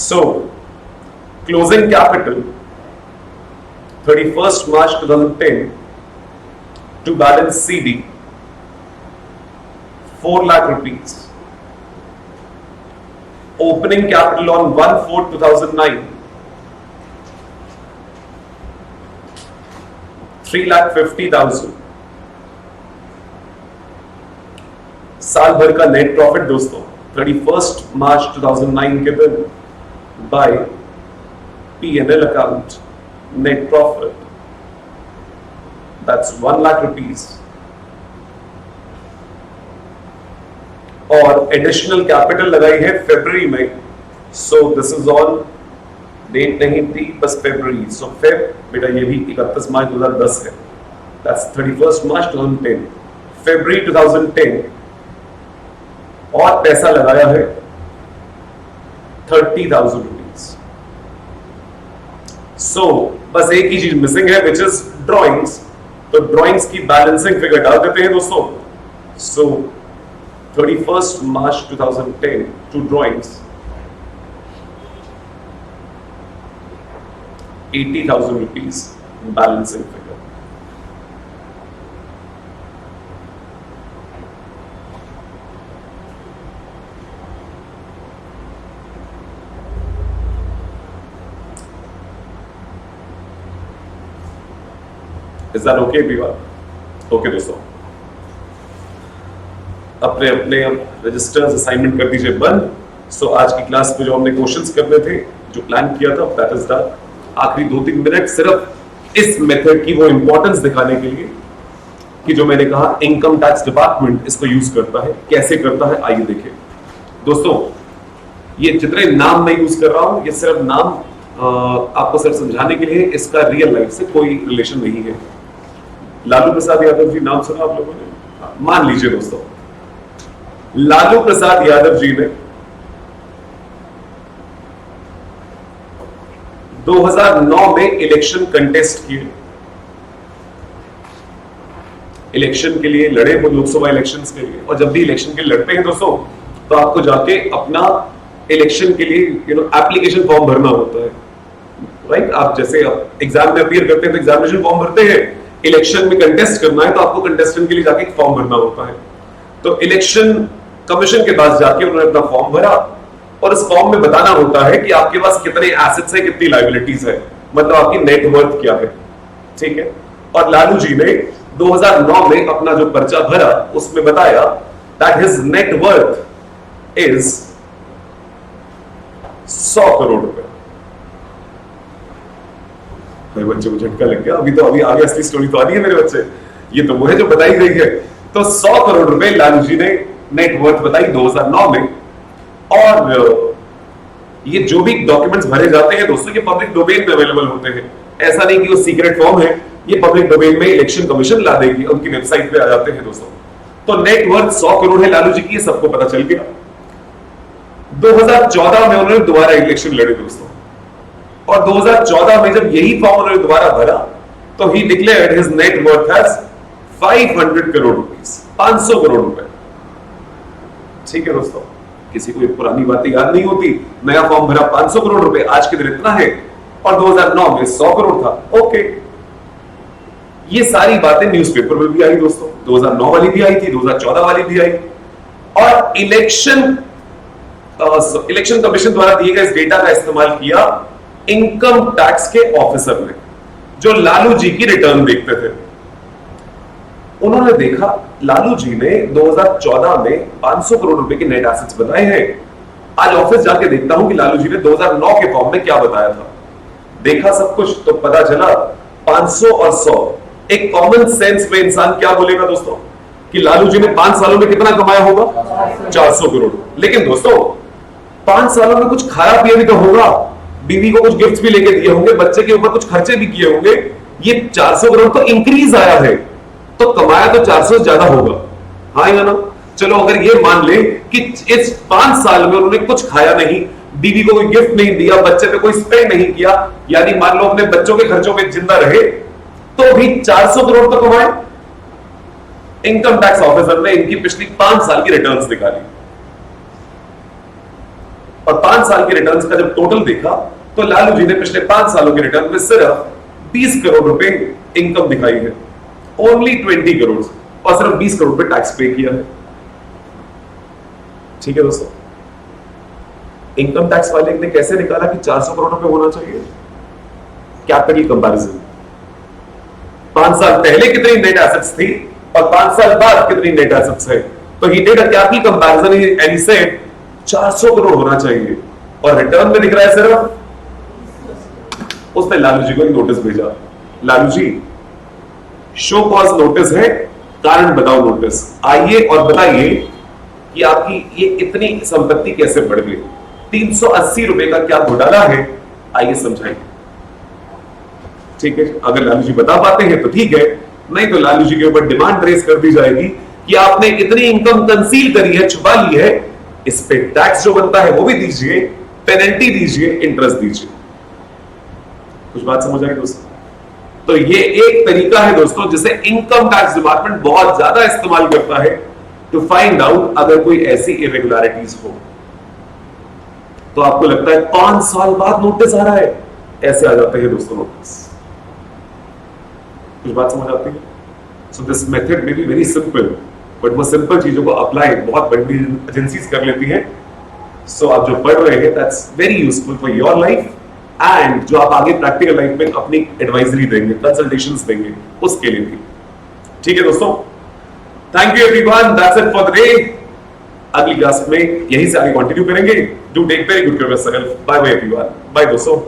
Speaker 1: So, closing capital 31st March 2010 to balance CD 4 lakh rupees. Opening capital on 1/4/2009 3,50,000. साल भर का नेट प्रॉफिट दोस्तों 31st March 2009 के दिन by P&L account net profit, that's 1 lakh rupees. और एडिशनल कैपिटल लगाई है फरवरी में. So this is on date नहीं थी, बस फरवरी. सो फेब बेटा ये भी 31 मार्च 2010 है. That's 31st March 2010. फरवरी 2010 और पैसा लगाया है 30,000 रुपीज. सो बस एक ही चीज मिसिंग है, विच इज ड्रॉइंग्स. तो ड्रॉइंग्स की बैलेंसिंग फिगर डाल देते हैं दोस्तों. सो 31st March 2010 to drawings 80,000 rupees balancing figure. Is that okay everyone? Okay दोस्तों, अपने अपने रजिस्टर्स असाइनमेंट कर दीजिए बंद। सो आज की क्लास में जो हमने क्वेश्चंस करने थे, जो प्लान किया था, दैट इज डन। आखिरी 2-3 मिनट सिर्फ इस मेथड की वो इंपॉर्टेंस दिखाने के लिए कि जो मैंने कहा इनकम टैक्स डिपार्टमेंट इसको यूज करता है। कैसे करता है आइए देखें दोस्तों। ये जितने नाम मैं यूज कर रहा हूं ये सिर्फ नाम आपको सिर्फ समझाने के लिए, इसका रियल लाइफ से कोई रिलेशन नहीं है। लालू प्रसाद यादव जी नाम सुना आप लोगों ने? मान लीजिए दोस्तों, लालू प्रसाद यादव जी ने 2009 में इलेक्शन कंटेस्ट किए, इलेक्शन के लिए लड़े वो लोकसभा इलेक्शंस के लिए। और जब भी इलेक्शन के लिए लड़ते हैं दोस्तों, तो आपको जाके अपना इलेक्शन के लिए एप्लीकेशन फॉर्म भरना होता है, राइट? आप जैसे एग्जाम में अपीयर करते हैं तो एग्जामिनेशन फॉर्म भरते हैं, इलेक्शन में कंटेस्ट करना है तो आपको कंटेस्टेंट के लिए जाके एक फॉर्म भरना होता है। तो इलेक्शन कमीशन के पास जाके उन्होंने अपना फॉर्म भरा और इस फॉर्म में बताना होता है कि आपके पास कितने एसेट्स है, कितनी लायबिलिटीज है, मतलब आपकी नेट वर्थ क्या है, ठीक है? और लालू जी ने 2009 में अपना जो पर्चा भरा उसमें बताया that his net worth is 100 crore रुपए। मेरे बच्चे को झटका लग गया, अभी आगे असली स्टोरी तो आ रही है मेरे बच्चे, ये तो वो है जो बताई गई है। तो 100 करोड़ रुपए लालू जी ने नेट वर्थ बताई 2009 में। और ये जो भी डॉक्यूमेंट्स भरे जाते हैं दोस्तों, ये पब्लिक डोमेन में अवेलेबल होते हैं। ऐसा नहीं कि वो सीक्रेट फॉर्म है, ये पब्लिक डोमेन में इलेक्शन कमीशन ला देगी, उनकी वेबसाइट पे आ जाते हैं दोस्तों। तो नेट वर्थ 100 करोड़ है लालू जी की, ये सबको पता चल गया। 2014 में उन्होंने दोबारा इलेक्शन लड़े दोस्तों, और 2014 में जब यही फॉर्म उन्होंने दोबारा भरा तो ही declared his net worth as 500 crore rupees, 500 crore रुपए। ठीक है दोस्तों, किसी को पुरानी बातें याद नहीं होती। नया फॉर्म भरा 500 करोड़ रुपए, आज के दिन इतना है, और 2009 में 100 करोड़ था। ओके, ये सारी बातें न्यूज़पेपर में भी आई दोस्तों, 2009 वाली भी आई थी, 2014 वाली भी आई। और इलेक्शन कमीशन द्वारा दिए गए इस डेटा का इस्तेमाल किया इनकम टैक्स के ऑफिसर ने, जो लालू जी की रिटर्न देखते थे। उन्होंने देखा लालू जी ने 2014 में 500 करोड़ रुपए के नेट एसेट्स बताए हैं। आज ऑफिस जाके देखता हूं कि लालू जी ने 2009 के फॉर्म में क्या बताया था। देखा सब कुछ तो पता चला 500 और 100, एक कॉमन सेंस में इंसान क्या बोलेगा दोस्तों कि लालू जी ने 5 सालों में कितना कमाया होगा? 400 करोड़। लेकिन दोस्तों 5 सालों में कुछ खाया पिया भी तो होगा, बीवी को कुछ गिफ्ट्स भी लेके दिए होंगे, बच्चे के ऊपर कुछ खर्चे भी किए होंगे। ये 400 करोड़ तो इंक्रीज आया है, तो कमाया तो 400 से ज्यादा होगा, हाँ या ना? चलो अगर ये मान ले कि इस 5 साल में उन्होंने कुछ खाया नहीं, बीवी को कोई गिफ्ट नहीं दिया, बच्चे पे कोई स्पेंड नहीं किया, यानी मान लो अपने बच्चों के खर्चों में जिंदा रहे, तो भी 400 करोड़ तो कमाए। इनकम टैक्स ऑफिसर ने इनकी पिछली 5 साल की रिटर्न्स निकाली और 5 साल की रिटर्न्स का जब टोटल देखा तो लालू जी ने पिछले 5 सालों के रिटर्न में सिर्फ 20 करोड़ रुपए इनकम दिखाई है, ओनली 20 करोड़, और सिर्फ 20 करोड़ पे टैक्स पे किया है। ठीक है दोस्तों, इनकम टैक्स वाले ने कैसे निकाला कि 400 करोड़ रुपए होना चाहिए? कैपिटल कंपैरिजन, 5 साल पहले कितनी नेट एसेट्स थी और 5 साल बाद कितनी नेट एसेट्स है, तो he did a capital comparison and he said 400 crore होना चाहिए, और रिटर्न में दिख रहा है सिर्फ। उसने लालू जी को एक नोटिस भेजा, Lalu ji show cause notice है, कारण बताओ नोटिस, आइए और बताइए कि आपकी ये इतनी संपत्ति कैसे बढ़ गई, 380 रुपए का क्या घोटाला है, आइए समझाइए। ठीक है, अगर लालू जी बता पाते हैं तो ठीक है, नहीं तो लालू जी के ऊपर डिमांड रेज कर दी जाएगी कि आपने इतनी इनकम कंसील करी है, छुपा ली है, इस पे टैक्स जो बनता है वो भी दीजिए, पेनल्टी दीजिए, इंटरेस्ट दीजिए। कुछ बात समझ आई दोस्तों? तो ये एक तरीका है दोस्तों जिसे इनकम टैक्स डिपार्टमेंट बहुत ज्यादा इस्तेमाल करता है टू फाइंड आउट अगर कोई ऐसी इरेगुलरिटीज हो। तो आपको लगता है 5 साल बाद नोटिस आ रहा है, ऐसे आ जाते हैं दोस्तों नोटिस। कुछ बात समझ आती है? So this method may be very simple, but वो सिंपल चीजों को अप्लाई बहुत बड़ी एजेंसीज कर लेती हैं। सो आप जो पढ़ रहे हैं that's very useful for your life and जो आप आगे प्रैक्टिकल लाइफ में अपनी एडवाइजरी देंगे, कंसल्टेशंस देंगे, उसके लिए भी। ठीक है दोस्तों, thank you everyone, that's it for the day. अगली क्लास में यहीं से आगे कंटिन्यू करेंगे। Do take very good care of yourself. Bye bye everyone, bye दोस्तों।